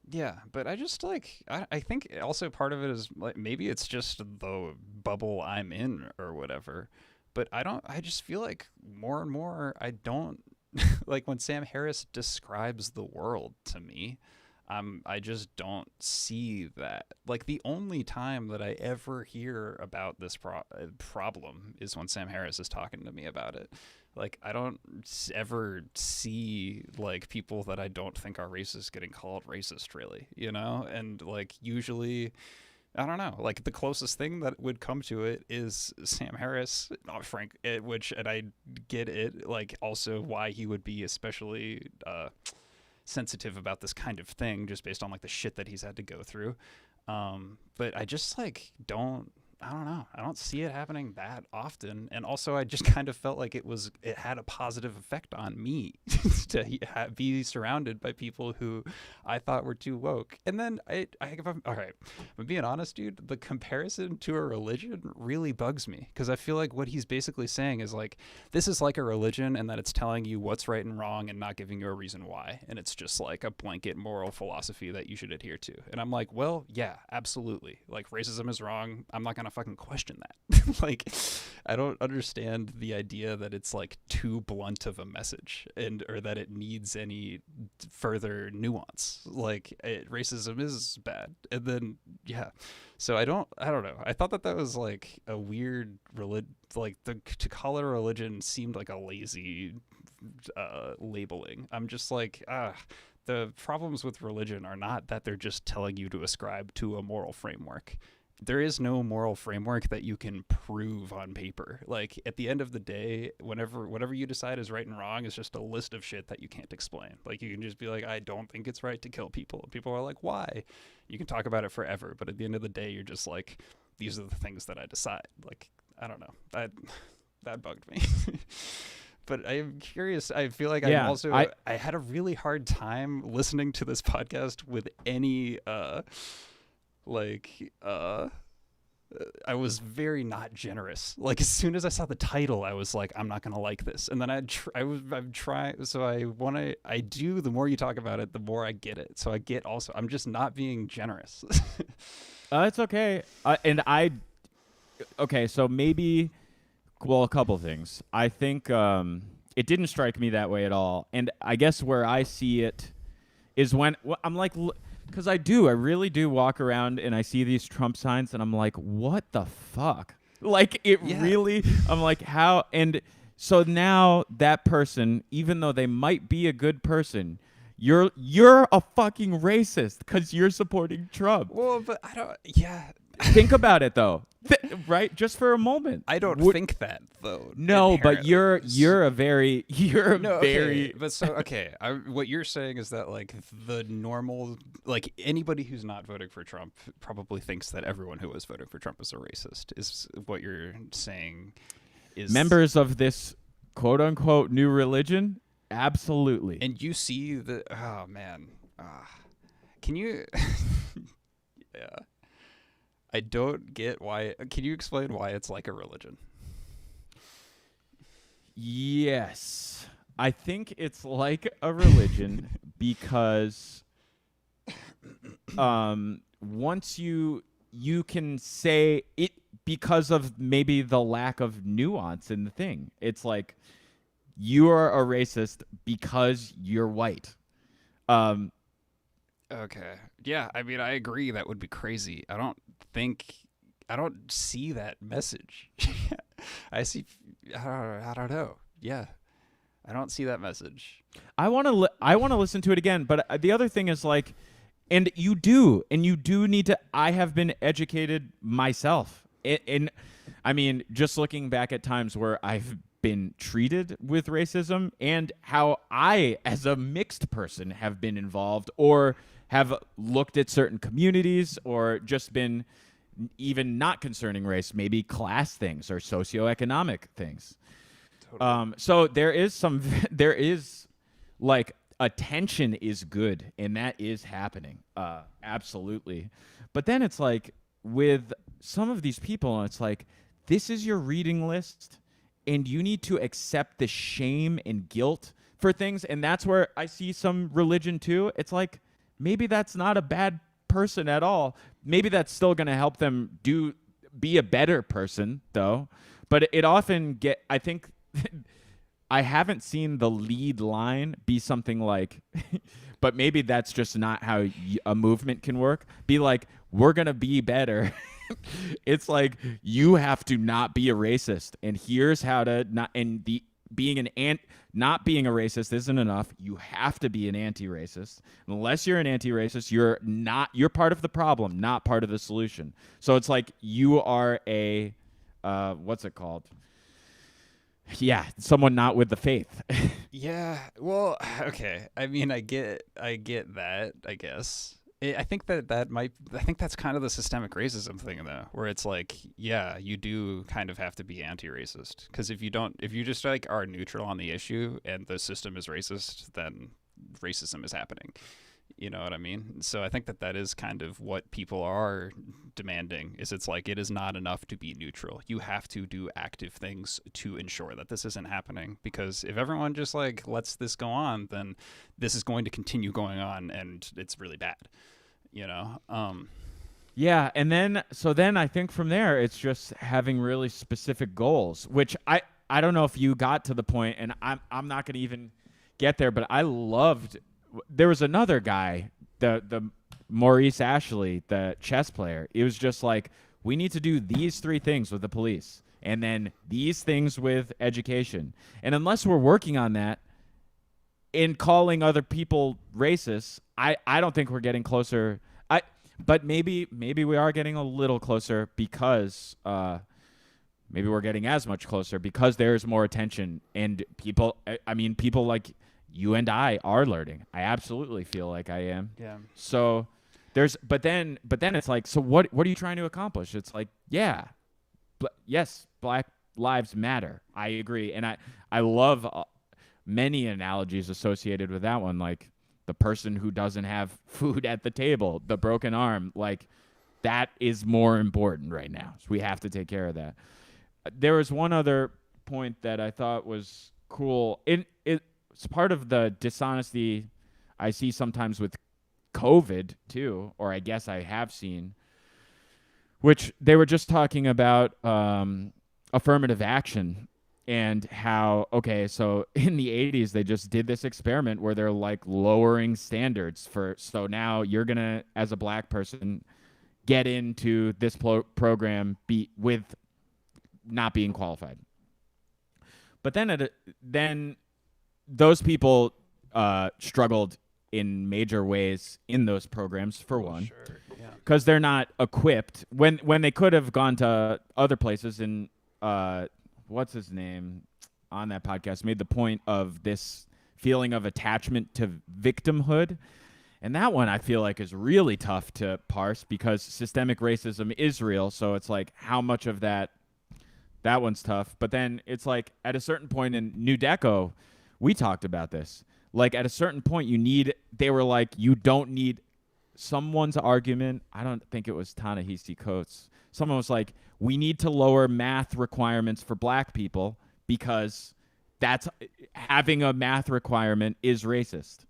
Yeah, but I just I think also part of it is like maybe it's just the bubble I'm in or whatever. But I just feel like more and more I don't like when Sam Harris describes the world to me, I just don't see that. Like the only time that I ever hear about this problem is when Sam Harris is talking to me about it. Like I don't ever see like people that I don't think are racist getting called racist really, And like usually I don't know. Like the closest thing that would come to it is Sam Harris, not Frank. And I get it. Like also why he would be especially sensitive about this kind of thing, just based on like the shit that he's had to go through. But I just like don't. I don't know. I don't see it happening that often. And also I just kind of felt like it had a positive effect on me to be surrounded by people who I thought were too woke. And then all right, I'm being honest, dude, the comparison to a religion really bugs me because I feel like what he's basically saying is like, this is like a religion and that it's telling you what's right and wrong and not giving you a reason why. And it's just like a blanket moral philosophy that you should adhere to. And I'm like, well, yeah, absolutely. Like racism is wrong. I'm not going to fucking question that. Like I don't understand the idea that it's like too blunt of a message or that it needs any further nuance. Like racism is bad. And then so I don't know. I thought that was like a weird like to call it a religion seemed like a lazy labeling. I'm just like the problems with religion are not that they're just telling you to ascribe to a moral framework. There is no moral framework that you can prove on paper. Like at the end of the day, whatever you decide is right and wrong is just a list of shit that you can't explain. Like you can just be like, I don't think it's right to kill people. And people are like, why? You can talk about it forever, but at the end of the day, you're just like, these are the things that I decide. Like I don't know. That bugged me. But I am curious. I feel like I had a really hard time listening to this podcast with any I was very not generous. Like as soon as I saw the title, I was like, I'm not gonna like this. And then I'm trying. So I do. The more you talk about it, the more I get it. So I get also. I'm just not being generous. It's okay. Okay. So maybe, well, a couple things. I think it didn't strike me that way at all. And I guess where I see it is when I'm like. Because I really do walk around and I see these Trump signs and I'm like, what the fuck? Like really, I'm like, how? And so now that person, even though they might be a good person, you're a fucking racist because you're supporting Trump. Well, but I don't, Think about it though, right? Just for a moment. I don't think that though. No, but you're very. But so okay, what you're saying is that like the normal, like anybody who's not voting for Trump probably thinks that everyone who was voting for Trump is a racist. Is what you're saying? Is members of this quote unquote new religion? Absolutely. And you see the oh man. Can you? Yeah, I don't get why. Can you explain why it's like a religion? Yes. I think it's like a religion because once you can say it because of maybe the lack of nuance in the thing. It's like you are a racist because you're white. Um Okay. Yeah, I mean, I agree. That would be crazy. I don't see that message. I see. I don't know. Yeah, I don't see that message. I want to listen to it again, but the other thing is like and you do need to I have been educated myself. And I mean, just looking back at times where I've been treated with racism and how I as a mixed person have been involved or have looked at certain communities or just been even not concerning race, maybe class things or socioeconomic things. Totally. So there is some, there is like attention is good, and that is happening, absolutely. But then it's like with some of these people, it's like this is your reading list, and you need to accept the shame and guilt for things, and that's where I see some religion too. It's like maybe that's not a bad person at all. Maybe that's still going to help them be a better person though. But it often I think I haven't seen the lead line be something like but maybe that's just not how a movement can work. Be like, we're going to be better. It's like you have to not be a racist, and here's how to not. And the being not being a racist isn't enough. You have to be an anti-racist. Unless you're an anti-racist, you're part of the problem, not part of the solution. So it's like you are a what's it called? Yeah, someone not with the faith. Yeah. Well, okay. I mean, I get that. I guess. I think that might. I think that's kind of the systemic racism thing, though, where it's like, yeah, you do kind of have to be anti-racist, because if you just like are neutral on the issue and the system is racist, then racism is happening. You know what I mean? So I think that is kind of what people are demanding. It's like it is not enough to be neutral. You have to do active things to ensure that this isn't happening. Because if everyone just like lets this go on, then this is going to continue going on, and it's really bad. You know? Yeah, and then I think from there it's just having really specific goals, which I don't know if you got to the point, and I'm not going to even get there, but I loved. There was another guy, the Maurice Ashley, the chess player. It was just like, we need to do these 3 things with the police, and then these things with education. And unless we're working on that in calling other people racist, I don't think we're getting closer. But maybe we are getting a little closer because maybe we're getting as much closer because there's more attention, and people. I mean, people like you and I are learning. I absolutely feel like I am. Yeah. So but then it's like, so what are you trying to accomplish? It's like, yeah, yes, Black lives matter. I agree, and I love many analogies associated with that one, like the person who doesn't have food at the table, the broken arm, like that is more important right now. So we have to take care of that. There was one other point that I thought was cool. It's part of the dishonesty I see sometimes with COVID too, or I guess I have seen, which they were just talking about affirmative action and how, okay, so in the 80s, they just did this experiment where they're like lowering standards so now you're going to, as a black person, get into this program with not being qualified. But then those people struggled in major ways in those programs, for one. Sure. Yeah. Because they're not equipped when they could have gone to other places. And what's his name on that podcast made the point of this feeling of attachment to victimhood, and that one I feel like is really tough to parse because systemic racism is real. So it's like, how much of that one's tough. But then it's like at a certain point in New Deco, we talked about this. Like at a certain point, they were like, you don't need someone's argument. I don't think it was Ta-Nehisi Coates. Someone was like, we need to lower math requirements for black people because that's having a math requirement is racist.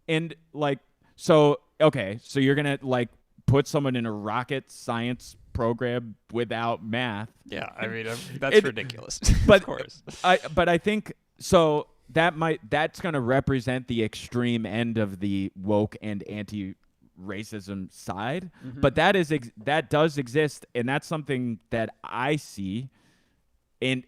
And like, so you're going to like put someone in a rocket science program without math. Yeah, I mean, that's ridiculous. But of course. I think so that's going to represent the extreme end of the woke and anti-racism side. Mm-hmm. But that does exist, and that's something that I see and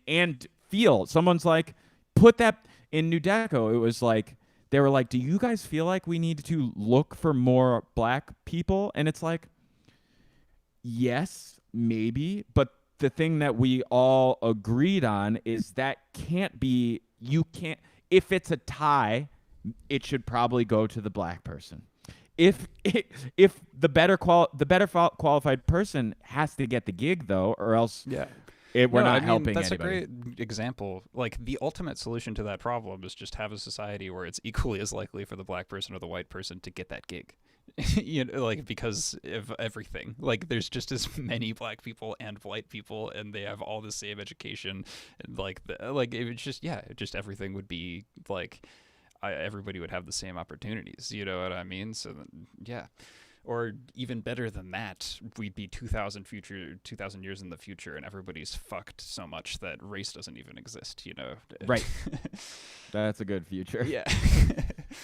feel. Someone's like, put that in New Deco. It was like, they were like, do you guys feel like we need to look for more black people? And it's like, yes, maybe. But the thing that we all agreed on is that if it's a tie, it should probably go to the black person. If the better qualified person has to get the gig, though, or else we're not helping that's anybody. a great example. Like, the ultimate solution to that problem is just have a society where it's equally as likely for the black person or the white person to get that gig. You know, like, because of everything. Like, there's just as many black people and white people, and they have all the same education. And it was just everything would be like, everybody would have the same opportunities. You know what I mean? So yeah. Or even better than that, we'd be 2,000 years in the future, and everybody's fucked so much that race doesn't even exist, you know? Right. That's a good future. Yeah.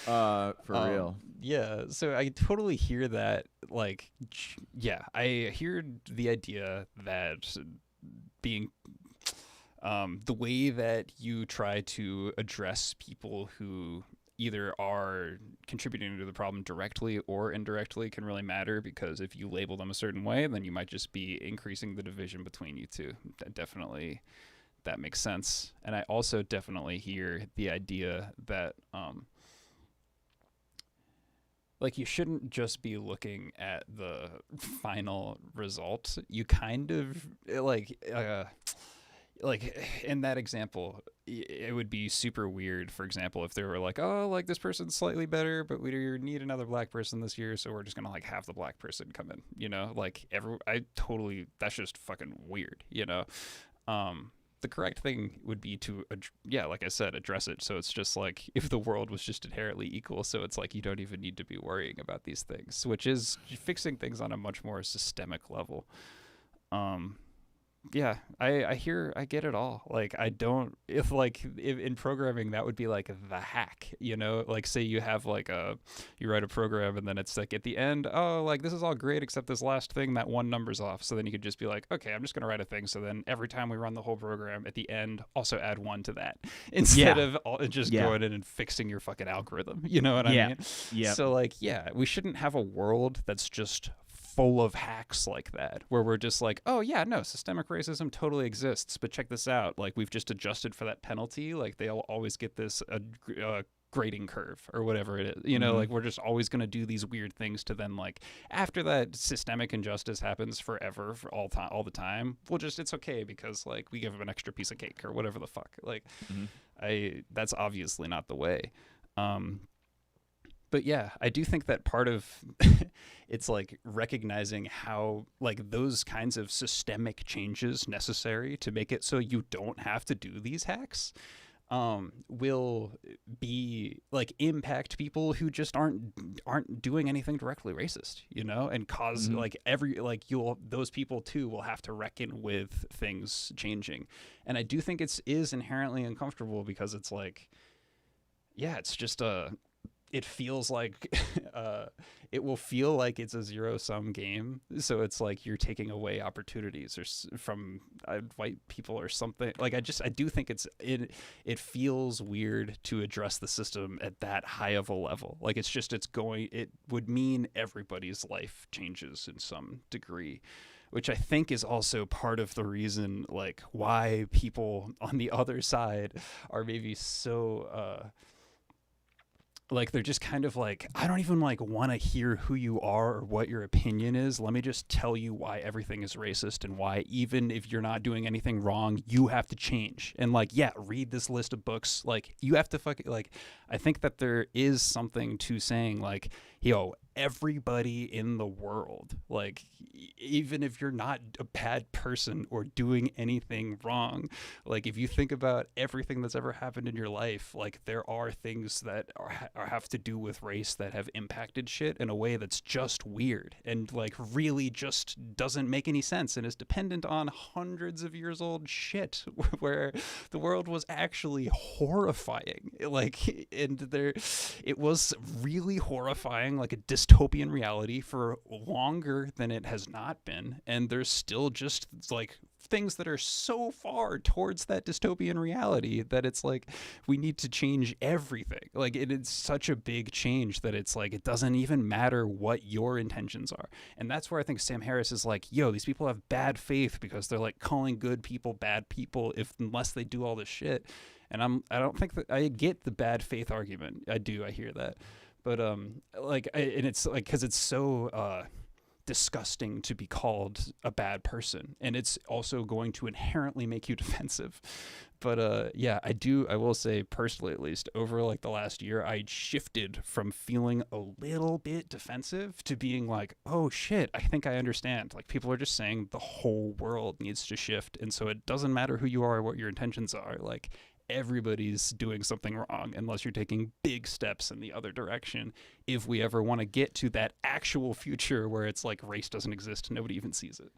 For real. Yeah, so I totally hear that. Like, yeah, I hear the idea that being the way that you try to address people who either are contributing to the problem directly or indirectly can really matter, because if you label them a certain way, then you might just be increasing the division between you two. Definitely, that makes sense. And I also definitely hear the idea that like, you shouldn't just be looking at the final result. You kind of like in that example, it would be super weird, for example, if they were like, oh, like, this person's slightly better, but we need another black person this year, so we're just gonna like have the black person come in, you know? Like, that's just fucking weird, you know? The correct thing would be to, like I said, address it. So it's just like, if the world was just inherently equal, so it's like you don't even need to be worrying about these things, which is fixing things on a much more systemic level. Yeah, I get it all. Like, if in programming, that would be like the hack, you know? Like, say you have you write a program, and then it's like at the end, oh, like, this is all great except this last thing, that one number's off. So then you could just be like, okay, I'm just going to write a thing. So then every time we run the whole program, at the end, also add 1 to that, instead of just going in and fixing your fucking algorithm. You know what I mean? Yeah. So like, yeah, we shouldn't have a world that's just full of hacks like that, where we're just like, oh yeah, no, systemic racism totally exists, but check this out, like, we've just adjusted for that penalty, like, they'll always get this grading curve or whatever it is, you know? Like, we're just always going to do these weird things to then, like, after that systemic injustice happens forever, for all the time, it's okay because, like, we give them an extra piece of cake or whatever the fuck. Like, that's obviously not the way. But yeah, I do think that part of it's like recognizing how, like, those kinds of systemic changes necessary to make it so you don't have to do these hacks will be like impact people who just aren't doing anything directly racist, you know, and cause those people too will have to reckon with things changing. And I do think is inherently uncomfortable, because it's like, yeah, it's just it feels like it will feel like it's a zero-sum game. So it's like you're taking away opportunities from white people or something. Like, I do think it feels weird to address the system at that high of a level. Like, it would mean everybody's life changes in some degree, which I think is also part of the reason, like, why people on the other side are maybe so like they're just kind of like, I don't even like want to hear who you are or what your opinion is. Let me just tell you why everything is racist and why even if you're not doing anything wrong, you have to change. And like, yeah, read this list of books. Like you have to like, I think that there is something to saying like, yo, everybody in the world, like even if you're not a bad person or doing anything wrong, like if you think about everything that's ever happened in your life, like there are things that have to do with race that have impacted shit in a way that's just weird and like really just doesn't make any sense and is dependent on hundreds of years old shit where the world was actually horrifying. Like, and there, it was really horrifying, like a dystopian reality for longer than it has not been. And there's still just like things that are so far towards that dystopian reality that it's like we need to change everything. Like it's such a big change that it's like it doesn't even matter what your intentions are. And that's where I think Sam Harris is like, yo, these people have bad faith because they're like calling good people bad people unless they do all this shit. And I don't think that I get the bad faith argument. I hear that. But and it's like cuz it's so disgusting to be called a bad person, and it's also going to inherently make you defensive. But yeah, I will say personally, at least over like the last year, I shifted from feeling a little bit defensive to being like, oh shit, I think I understand. Like people are just saying the whole world needs to shift, and so it doesn't matter who you are or what your intentions are. Like everybody's doing something wrong unless you're taking big steps in the other direction, if we ever want to get to that actual future where it's like race doesn't exist, nobody even sees it.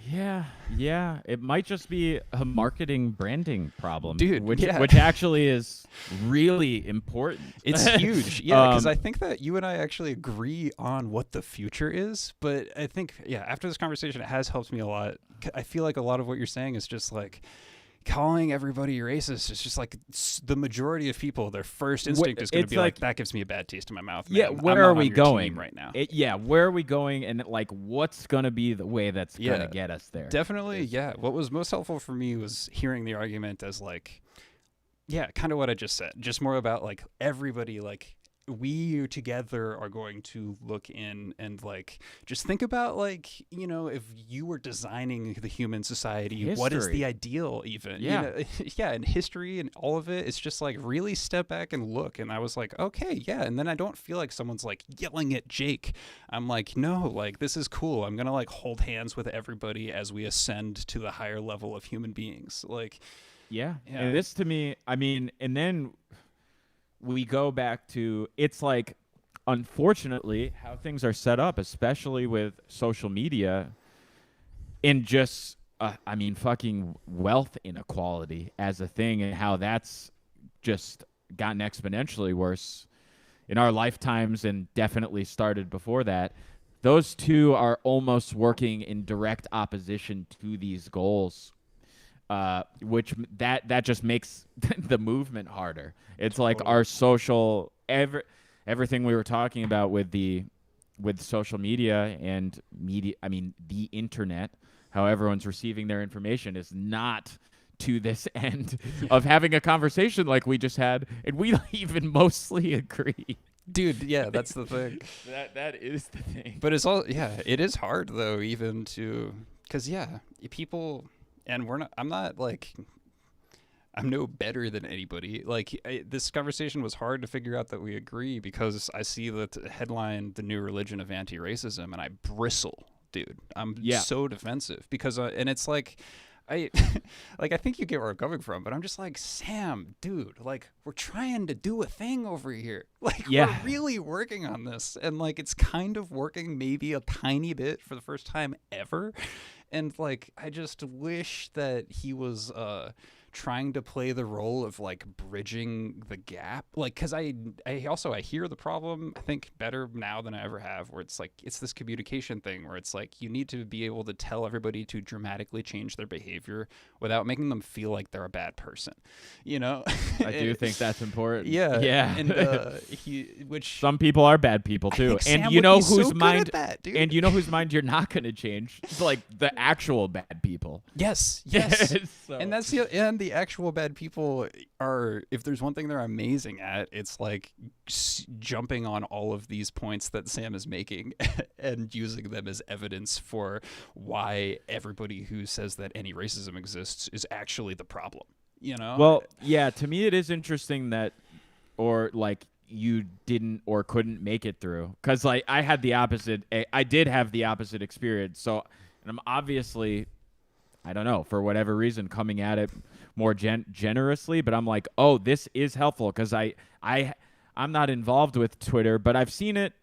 Yeah, it might just be a marketing branding problem, dude, which actually is really important. It's huge. Yeah, because I think that you and I actually agree on what the future is, but I think after this conversation it has helped me a lot. I feel like a lot of what you're saying is just like calling everybody racist is just like the majority of people, their first instinct is going to be like, that gives me a bad taste in my mouth, man. Yeah, where are we going right now? Where are we going, and like what's going to be the way that's going to get us there? Definitely, yeah. What was most helpful for me was hearing the argument as like, kind of what I just said, just more about like everybody, like we together are going to look in and like just think about like, you know, if you were designing the human society, what is the ideal even? And history and all of it, it's just like really step back and look. And I was like, okay, and then I don't feel like someone's like yelling at Jake. I'm like, no, like this is cool. I'm gonna like hold hands with everybody as we ascend to the higher level of human beings. Like and this to me, I mean, and then we go back to, it's like, unfortunately, how things are set up, especially with social media and just, fucking wealth inequality as a thing, and how that's just gotten exponentially worse in our lifetimes and definitely started before that. Those two are almost working in direct opposition to these goals. Which that just makes the movement harder. It's like our social everything we were talking about with social media and media. I mean, the internet, how everyone's receiving their information, is not to this end of having a conversation like we just had, and we even mostly agree. Dude, that's the thing. that is the thing. But it's all it is hard though, even to, because people. And I'm no better than anybody. Like this conversation was hard to figure out that we agree, because I see the headline, "The New Religion of Anti-Racism," and I bristle, dude. I'm so defensive because, and it's like, I think you get where I'm coming from, but I'm just like, Sam, dude, like we're trying to do a thing over here. Like we're really working on this, and like it's kind of working maybe a tiny bit for the first time ever. And like, I just wish that he was trying to play the role of like bridging the gap, like, because I hear the problem, I think, better now than I ever have, where it's like it's this communication thing where it's like you need to be able to tell everybody to dramatically change their behavior without making them feel like they're a bad person, you know. I do think that's important. And which some people are bad people too, and you know whose mind you're not going to change. It's like the actual bad people. Yes. So. And that's the the actual bad people are, if there's one thing they're amazing at, it's like jumping on all of these points that Sam is making and using them as evidence for why everybody who says that any racism exists is actually the problem. You know? Well, yeah, to me it is interesting that, or like, you didn't or couldn't make it through, because like I had the opposite. I did have the opposite experience. So, and I'm obviously, I don't know, for whatever reason, coming at it more generously. But I'm like, oh, this is helpful because I'm not involved with Twitter, but I've seen it.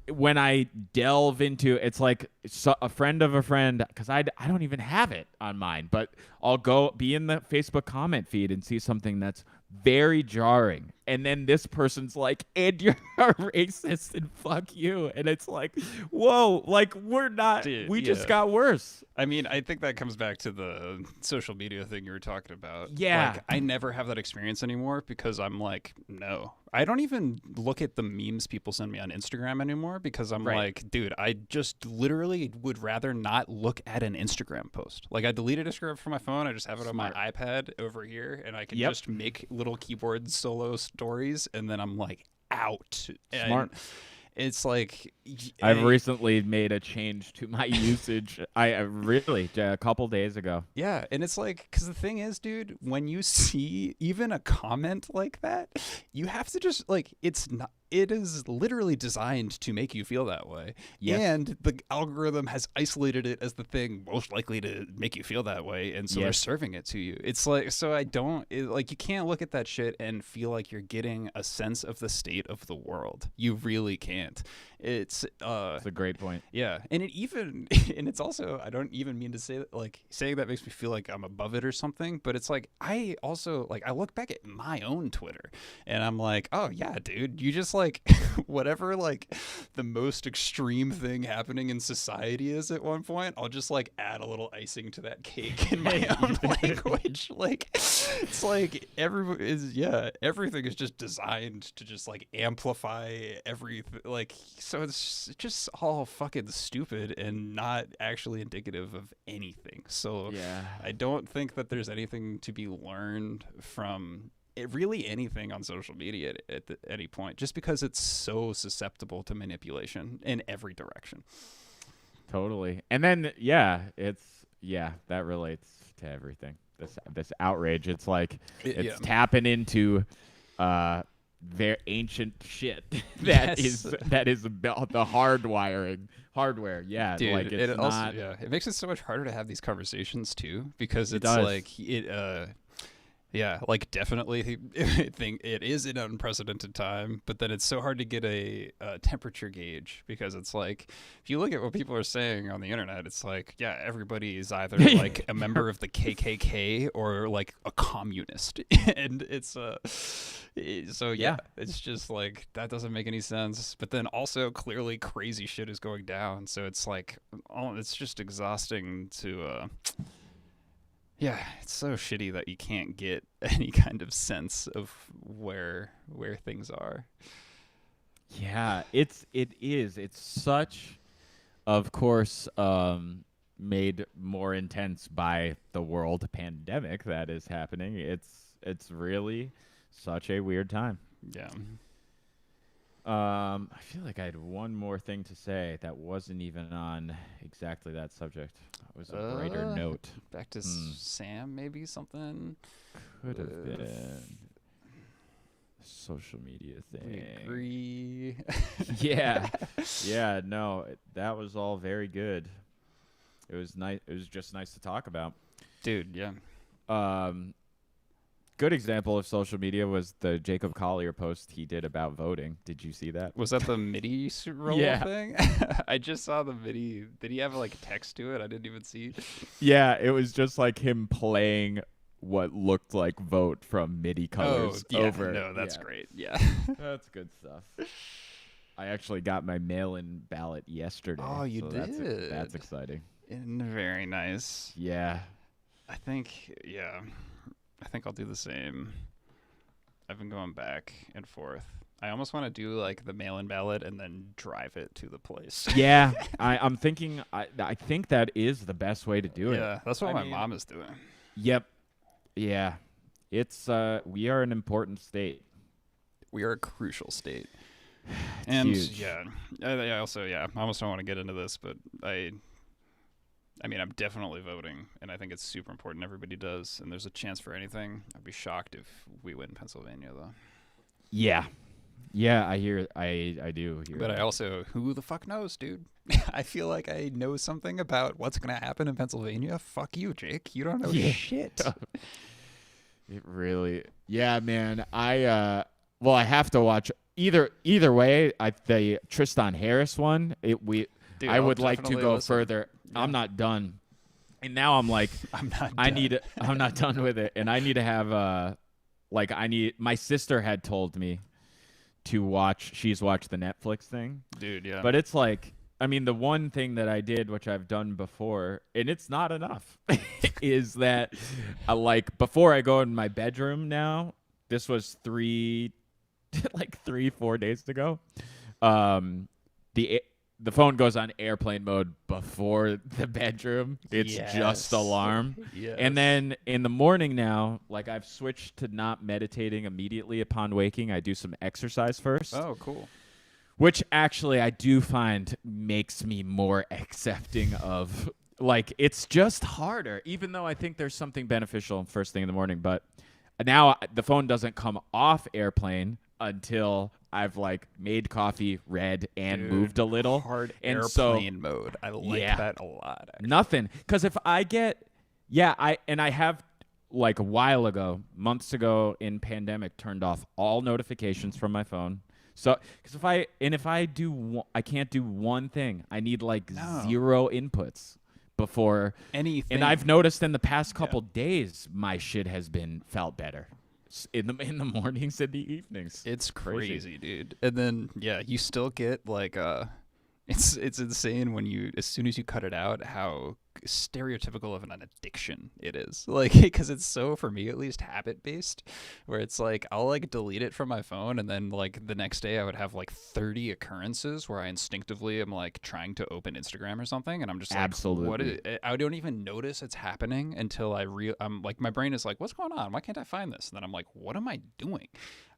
When I delve into it's like a friend of a friend, because I don't even have it on mine, but I'll go be in the Facebook comment feed and see something that's very jarring, and then this person's like, and you're a racist and fuck you, and it's like, whoa, like we're not, Dude, we yeah. just got worse. I mean, I think that comes back to the social media thing you were talking about. Yeah. Like, I never have that experience anymore because I'm like, no. I don't even look at the memes people send me on Instagram anymore because I'm Right. like, dude, I just literally would rather not look at an Instagram post. Like, I deleted Instagram from my phone. I just have it on my iPad over here, and I can Yep. just make little keyboard solo stories, and then I'm like, out. Smart. And it's like, I've recently made a change to my usage. I really a couple days ago. Yeah, and it's like, because the thing is, dude, when you see even a comment like that, you have to just, like, it is literally designed to make you feel that way. Yes. And the algorithm has isolated it as the thing most likely to make you feel that way, and so they're Yes. serving it to you. It's like, so like, you can't look at that shit and feel like you're getting a sense of the state of the world. You really can't. It's That's a great point. yeah, and it even and it's also, I don't even mean to say that, like, saying that makes me feel like I'm above it or something, but it's like I also, like, I look back at my own Twitter and I'm like, oh yeah, dude, you just like whatever, like, the most extreme thing happening in society is at one point, I'll just like add a little icing to that cake in my own language. Like, it's like everything is just designed to just like amplify everything, like, so it's just all fucking stupid and not actually indicative of anything. So Yeah. I don't think that there's anything to be learned from really anything on social media at any point, just because it's so susceptible to manipulation in every direction. Totally. And then that relates to everything. This outrage. It's like it's tapping into very ancient shit that is about the hardware. Yeah, Dude, like it's it not. also, it makes it so much harder to have these conversations too, because it's does. like like, definitely it is an unprecedented time, but then it's so hard to get a temperature gauge, because it's like, if you look at what people are saying on the internet, it's like, yeah, everybody is either like a member of the KKK or like a communist, and it's so yeah, it's just like, that doesn't make any sense. But then also, clearly crazy shit is going down, so it's like, it's just exhausting to yeah, it's so shitty that you can't get any kind of sense of where things are. Yeah, it is. It's such, of course, made more intense by the world pandemic that is happening. It's really such a weird time. Yeah. I feel like I had one more thing to say that wasn't even on exactly that subject. It was a brighter note. Back to Sam, maybe something. Could have been social media thing. We agree. Yeah. No, that was all very good. It was nice. It was just nice to talk about. Dude, yeah. Good example of social media was the Jacob Collier post he did about voting. Did you see that? Was that the MIDI roll Yeah. thing? I just saw the MIDI. Did he have like text to it? I didn't even see. Yeah, it was just like him playing what looked like vote from MIDI colors over. No, that's Yeah. great. Yeah. That's good stuff. I actually got my mail-in ballot yesterday. Oh, you so did? That's exciting. Very nice. Yeah. I think I'll do the same. I've been going back and forth. I almost want to do like the mail-in ballot and then drive it to the place. Yeah, I'm thinking. I think that is the best way to do it. Yeah, that's what I my mean- mom is doing. Yep. Yeah. It's we are an important state. We are a crucial state. It's And huge. yeah, I also I almost don't want to get into this, but I mean, I'm definitely voting, and I think it's super important. Everybody does, and there's a chance for anything. I'd be shocked if we win Pennsylvania, though. Yeah. Yeah, I do hear. But I that. also, who the fuck knows, dude? I feel like I know something about what's gonna happen in Pennsylvania. Fuck you, Jake. You don't know Yeah. shit. It really. Yeah, man. I have to watch either way. The Tristan Harris one. Dude, I I'll would like to definitely go listen. further. Yeah. I'm not done. And now I'm like, I'm not. I'm not done with it, and I need to have my sister had told me to watch. She's watched the Netflix thing, dude. Yeah. but it's like, I mean, the one thing that I did, which I've done before, and it's not enough, is that before I go in my bedroom now. This was 4 days ago. The phone goes on airplane mode before the bedroom. It's just alarm. Yes. And then in the morning now, I've switched to not meditating immediately upon waking. I do some exercise first, Oh, cool. which actually I do find makes me more accepting of it's just harder, even though I think there's something beneficial first thing in the morning. But now the phone doesn't come off airplane until I've made coffee, read, and Dude, moved a little. Hard And so- airplane mode. I like Yeah. that a lot. Actually. Nothing. Because if I get, I have a while ago, months ago in pandemic, turned off all notifications from my phone. So, because if I do, I can't do one thing. I need No. 0 inputs before. Anything. And I've noticed in the past couple days, my shit has felt better in the mornings and the evenings. It's Crazy. crazy, dude. And then you still get it's insane when as soon as you cut it out, how stereotypical of an addiction it is. Because it's so, for me at least, habit based, where it's I'll delete it from my phone, and then the next day I would have 30 occurrences where I instinctively am trying to open Instagram or something, and I'm just Absolutely. what is it? I don't even notice it's happening until I'm my brain is what's going on? Why can't I find this? And then I'm what am I doing?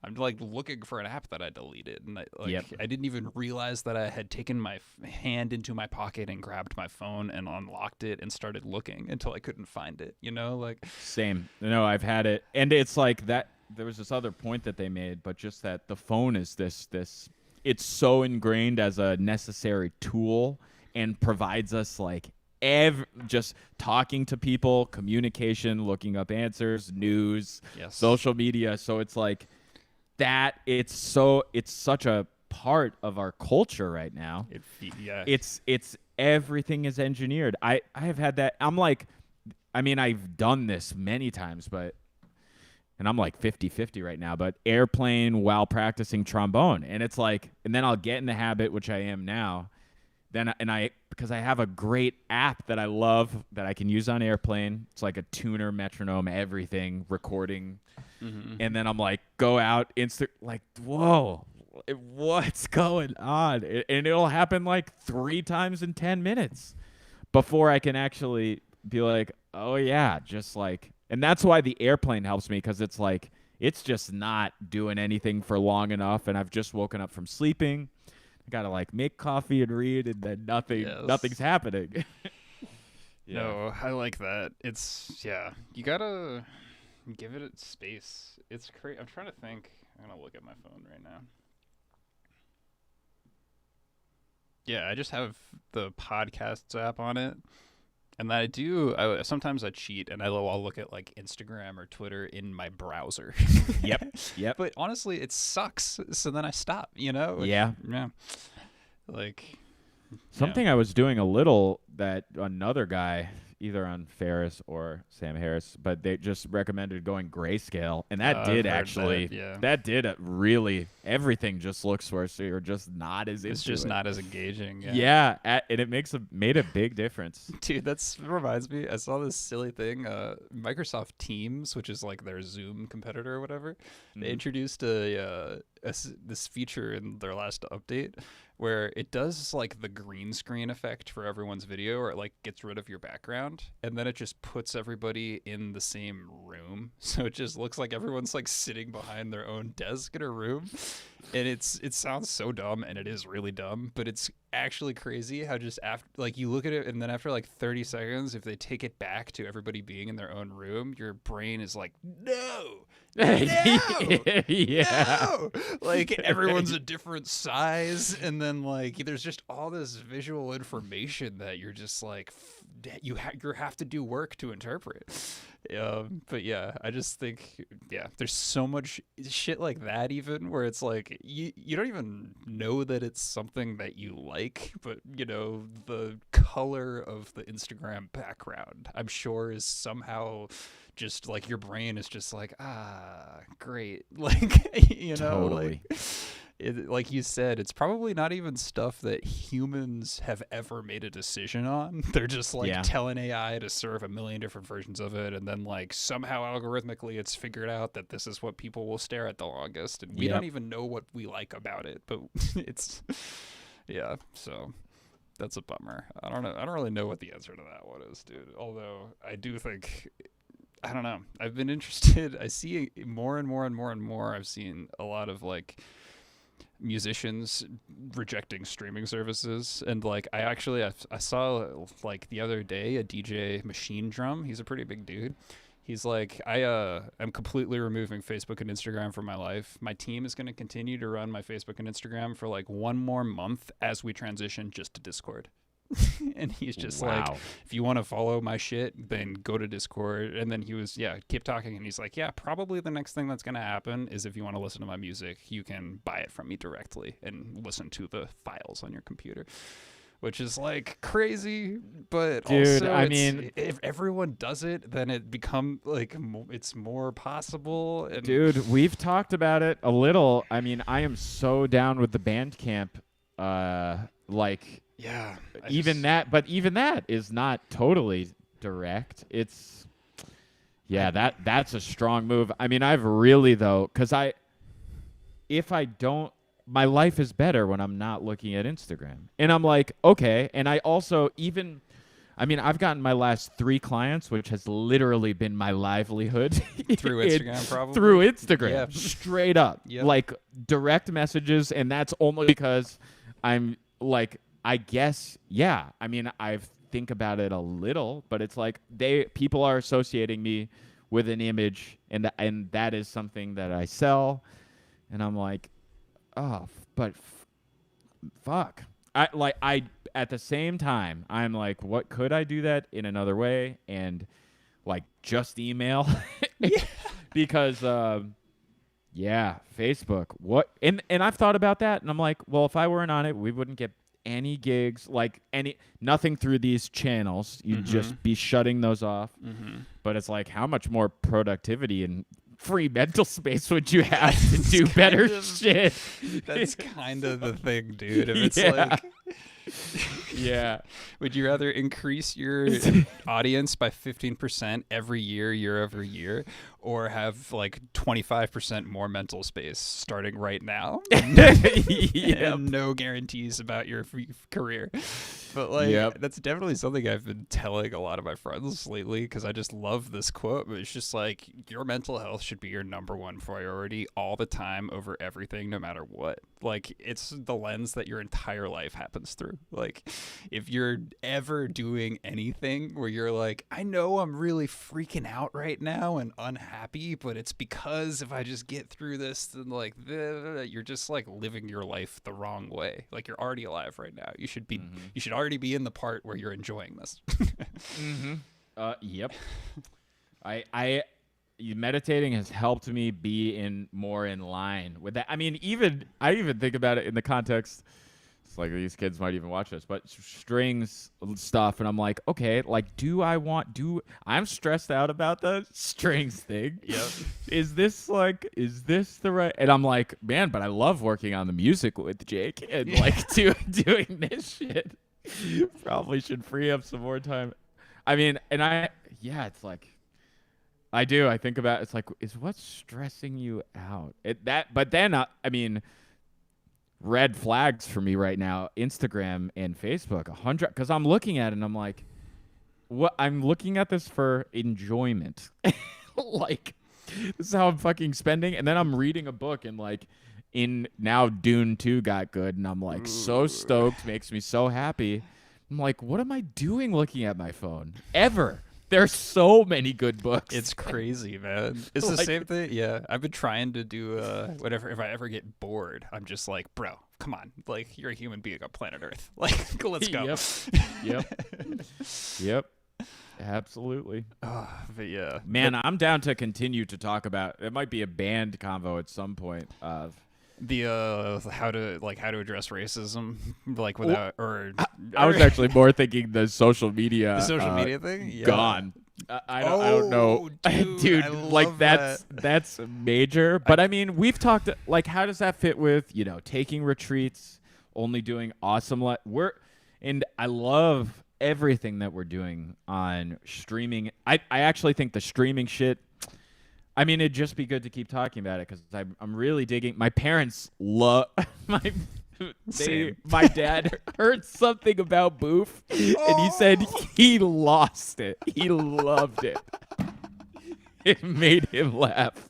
I'm looking for an app that I deleted, and Yep. I didn't even realize that I had taken my hand into my pocket and grabbed my phone and unlocked it and started looking until I couldn't find it. Same. No, I've had it, and it's that. There was this other point that they made, but just that the phone is this. It's so ingrained as a necessary tool and provides us just talking to people, communication, looking up answers, news, Yes. social media. So it's that. It's such a part of our culture right now. Yeah. It's everything is engineered. I have had that. I've done this many times, and I'm 50-50 right now, but airplane while practicing trombone. And it's and then I'll get in the habit, which I am now. Because I have a great app that I love that I can use on airplane. It's a tuner, metronome, everything, recording. Mhm. And then I'm go out, whoa, what's going on? And it'll happen 3 times in 10 minutes before I can actually be oh yeah, just and that's why the airplane helps me, because it's it's just not doing anything for long enough, and I've just woken up from sleeping. I gotta make coffee and read, and then nothing's happening. Yeah. No, I like that. You gotta give it its space. It's crazy. I'm trying to think. I'm gonna look at my phone right now. Yeah, I just have the podcasts app on it, and then sometimes I cheat, and I'll look at Instagram or Twitter in my browser. Yep. But honestly, it sucks. So then I stop. Yeah. Yeah. Something I was doing a little that another guy, either on Ferris or Sam Harris, but they just recommended going grayscale, and that I've did heard actually. that, yeah. That did really. Everything just looks worse. So you're just not as into It's just it. not as engaging. Yeah, and it made a big difference. Dude, that reminds me. I saw this silly thing. Microsoft Teams, which is their Zoom competitor or whatever, they Mhm. introduced a this feature in their last update where it does like the green screen effect for everyone's video, or it like gets rid of your background, and then it just puts everybody in the same room. So it just looks like everyone's like sitting behind their own desk in a room. And it sounds so dumb, and it is really dumb, but it's actually crazy how just after, like, you look at it, and then after like 30 seconds, if they take it back to everybody being in their own room, your brain is like, no, no, like everyone's a different size, and then like there's just all this visual information that you're just like, you have to do work to interpret. But yeah, I just think, yeah, there's so much shit like that, even where it's like you don't even know that it's something that you like, but you know, the color of the Instagram background, I'm sure, is somehow just like your brain is just like, great, like, you know, Totally. like you said, it's probably not even stuff that humans have ever made a decision on. They're just like telling AI to serve a million different versions of it, and then like somehow algorithmically it's figured out that this is what people will stare at the longest, and we don't even know what we like about it, but it's yeah, so that's a bummer. I don't really know what the answer to that one is, dude. Although I do think, I don't know, I've been interested. I see more and more and more and more. I've seen a lot of like musicians rejecting streaming services, and like I saw like the other day a DJ Machine Drum. He's a pretty big dude. He's like, I'm completely removing Facebook and Instagram from my life. My team is going to continue to run my Facebook and Instagram for like one more month as we transition just to Discord. And he's just like, if you want to follow my shit, then go to Discord. And then he was, keep talking. And he's like, yeah, probably the next thing that's going to happen is if you want to listen to my music, you can buy it from me directly and listen to the files on your computer. Which is like crazy, but dude, also I mean, if everyone does it, then it become like it's more possible. And dude, we've talked about it a little. I mean, I am so down with the Bandcamp, like. Yeah. Even that is not totally direct. It's that's a strong move. I mean, I've really though, because my life is better when I'm not looking at Instagram. And I'm like, okay. And I also I've gotten my last 3 clients, which has literally been my livelihood. Through Instagram, probably? Through Instagram, yeah. Straight up. Yep. Like direct messages, and that's only because I'm like, I guess, yeah. I mean, I think about it a little, but it's like people are associating me with an image, and that is something that I sell, and I'm like, oh, but fuck. I at the same time, I'm like, what could I do that in another way, and like just email, because Facebook. What and I've thought about that, and I'm like, well, if I weren't on it, we wouldn't get any gigs, like nothing through these channels. You'd just be shutting those off. But it's like, how much more productivity and free mental space would you have to do better shit? That's kind of the thing, dude. If it's like, would you rather increase your audience by 15% every year over year, or have like 25% more mental space starting right now? And no guarantees about your career. But like, that's definitely something I've been telling a lot of my friends lately, because I just love this quote. But it's just like, your mental health should be your number one priority all the time, over everything, no matter what. Like, it's the lens that your entire life happens through. Like, if you're ever doing anything where you're like, I know I'm really freaking out right now and unhappy, but it's because if I just get through this, then like you're just like living your life the wrong way. Like, you're already alive right now. You should be you should already be in the part where you're enjoying this. Yep. Meditating has helped me be more in line with that. I mean, I even think about it in the context, it's like these kids might even watch this, but strings stuff, and I'm like, okay, like, I'm stressed out about the strings thing. Yep. Is this the right? And I'm like, man, but I love working on the music with Jake, and like doing this shit. Probably should free up some more time. I mean, it's like, I do. I think about it's like, is what's stressing you out? But then I mean, red flags for me right now: Instagram and Facebook, 100. Because I'm looking at it and I'm like, what? I'm looking at this for enjoyment. Like, this is how I'm fucking spending. And then I'm reading a book and like, in now Dune 2 got good, and I'm like so stoked, makes me so happy. I'm like, what am I doing looking at my phone? Ever. There's so many good books. It's crazy, man. It's the Like- same thing. Yeah, I've been trying to do whatever. If I ever get bored, I'm just like, bro, come on. Like, you're a human being on planet Earth. Like, let's go. Yep. Absolutely. But yeah, Man, I'm down to continue to talk about it. Might be a band convo at some point of the how to address racism, like without I was actually more thinking the social media the social media thing. Yeah. gone. I don't know. Dude, I like love that's major. But I mean, we've talked like how does that fit with, taking retreats, only doing awesome and I love everything that we're doing on streaming. I actually think the streaming shit, I mean, it'd just be good to keep talking about it because I'm really digging. My parents love Same. my dad heard something about Boof, and he said he lost it. He loved it. It made him laugh.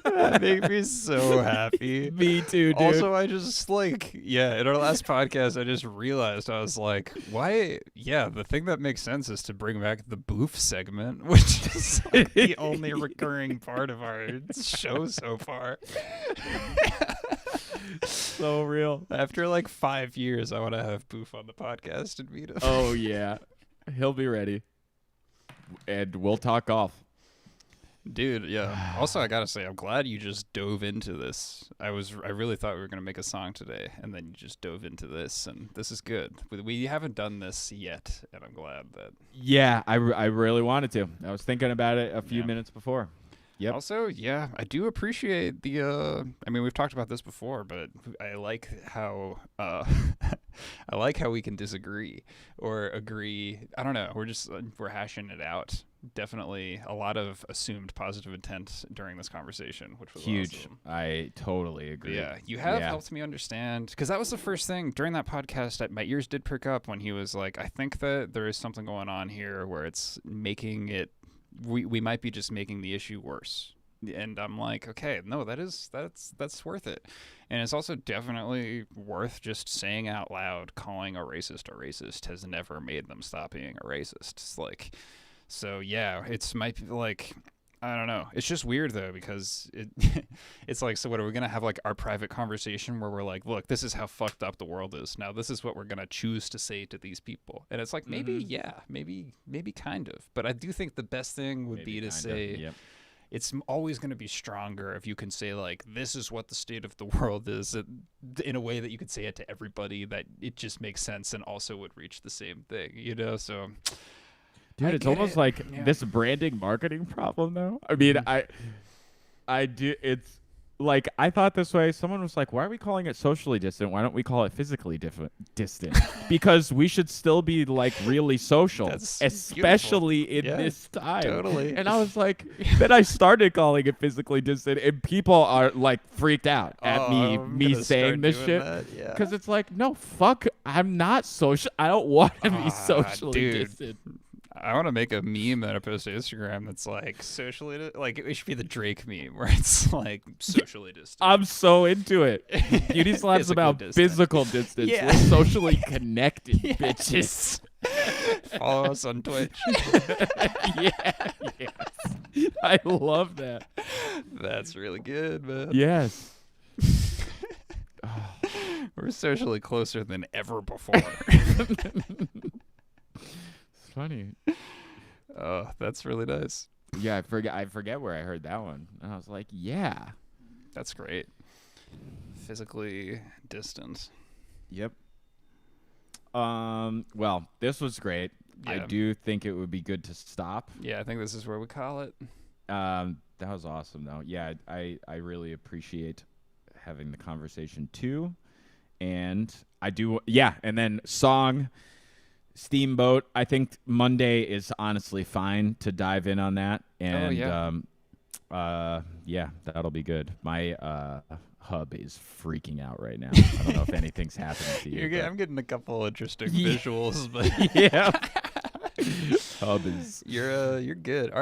That made me so happy. Me too, dude. Also, I just in our last podcast, I just realized I was like, why? Yeah, the thing that makes sense is to bring back the Boof segment, which is like the only recurring part of our show so far. So real. After like 5 years, I want to have Boof on the podcast and meet him. Oh yeah, he'll be ready, and we'll talk golf. Dude, yeah. Also, I gotta say, I'm glad you just dove into this. I really thought we were gonna make a song today, and then you just dove into this, and this is good. We haven't done this yet, and I'm glad that. Yeah, I really wanted to. I was thinking about it a few Yeah. minutes before. Yep. Also, yeah, I do appreciate the. I mean, we've talked about this before, but I like how I like how we can disagree or agree. I don't know. We're hashing it out. Definitely a lot of assumed positive intent during this conversation, which was Huge. awesome. I totally agree. Yeah, you have helped me understand because that was the first thing during that podcast. My ears did perk up when he was like, "I think that there is something going on here where it's making it. We might be just making the issue worse." And I'm like, okay, no, that's worth it. And it's also definitely worth just saying out loud, calling a racist has never made them stop being a racist. It's like, so yeah, might be like, I don't know. It's just weird though, because it's like, so what are we going to have like our private conversation where we're like, look, this is how fucked up the world is. Now this is what we're going to choose to say to these people. And it's like, maybe kind of, but I do think the best thing would be to say, Yep. it's always going to be stronger if you can say like, this is what the state of the world is in a way that you could say it to everybody, that it just makes sense and also would reach the same thing, so Dude, it's almost like this branding marketing problem though. I mean, I do. It's like, I thought this way. Someone was like, why are we calling it socially distant? Why don't we call it physically distant? Because we should still be like really social, That's especially in Yeah, this time. totally. And I was like, then I started calling it physically distant, and people are like freaked out at me saying this shit. Because it's like, no, fuck, I'm not social. I don't want to be socially dude. distant. I want to make a meme that I post to Instagram that's like socially, like it should be the Drake meme where it's like socially distant. I'm so into it. Beauty Slap's Physical about distance. physical distance. Yeah. We're socially connected, bitches. Follow us on Twitch. Yes. I love that. That's really good, man. Yes. We're socially closer than ever before. It's funny. Oh, that's really nice. Yeah, I forget where I heard that one. And I was like, yeah. That's great. Physically distant. Yep. Well, this was great. I Yeah. do think it would be good to stop. Yeah, I think this is where we call it. That was awesome though. Yeah, I really appreciate having the conversation too. And I do, yeah, and then song, Steamboat. I think Monday is honestly fine to dive in on that. And yeah, that'll be good. My hub is freaking out right now. I don't know if anything's happening to you. I'm getting a couple interesting Yeah. visuals, but Yeah. Hub is you're good. All right.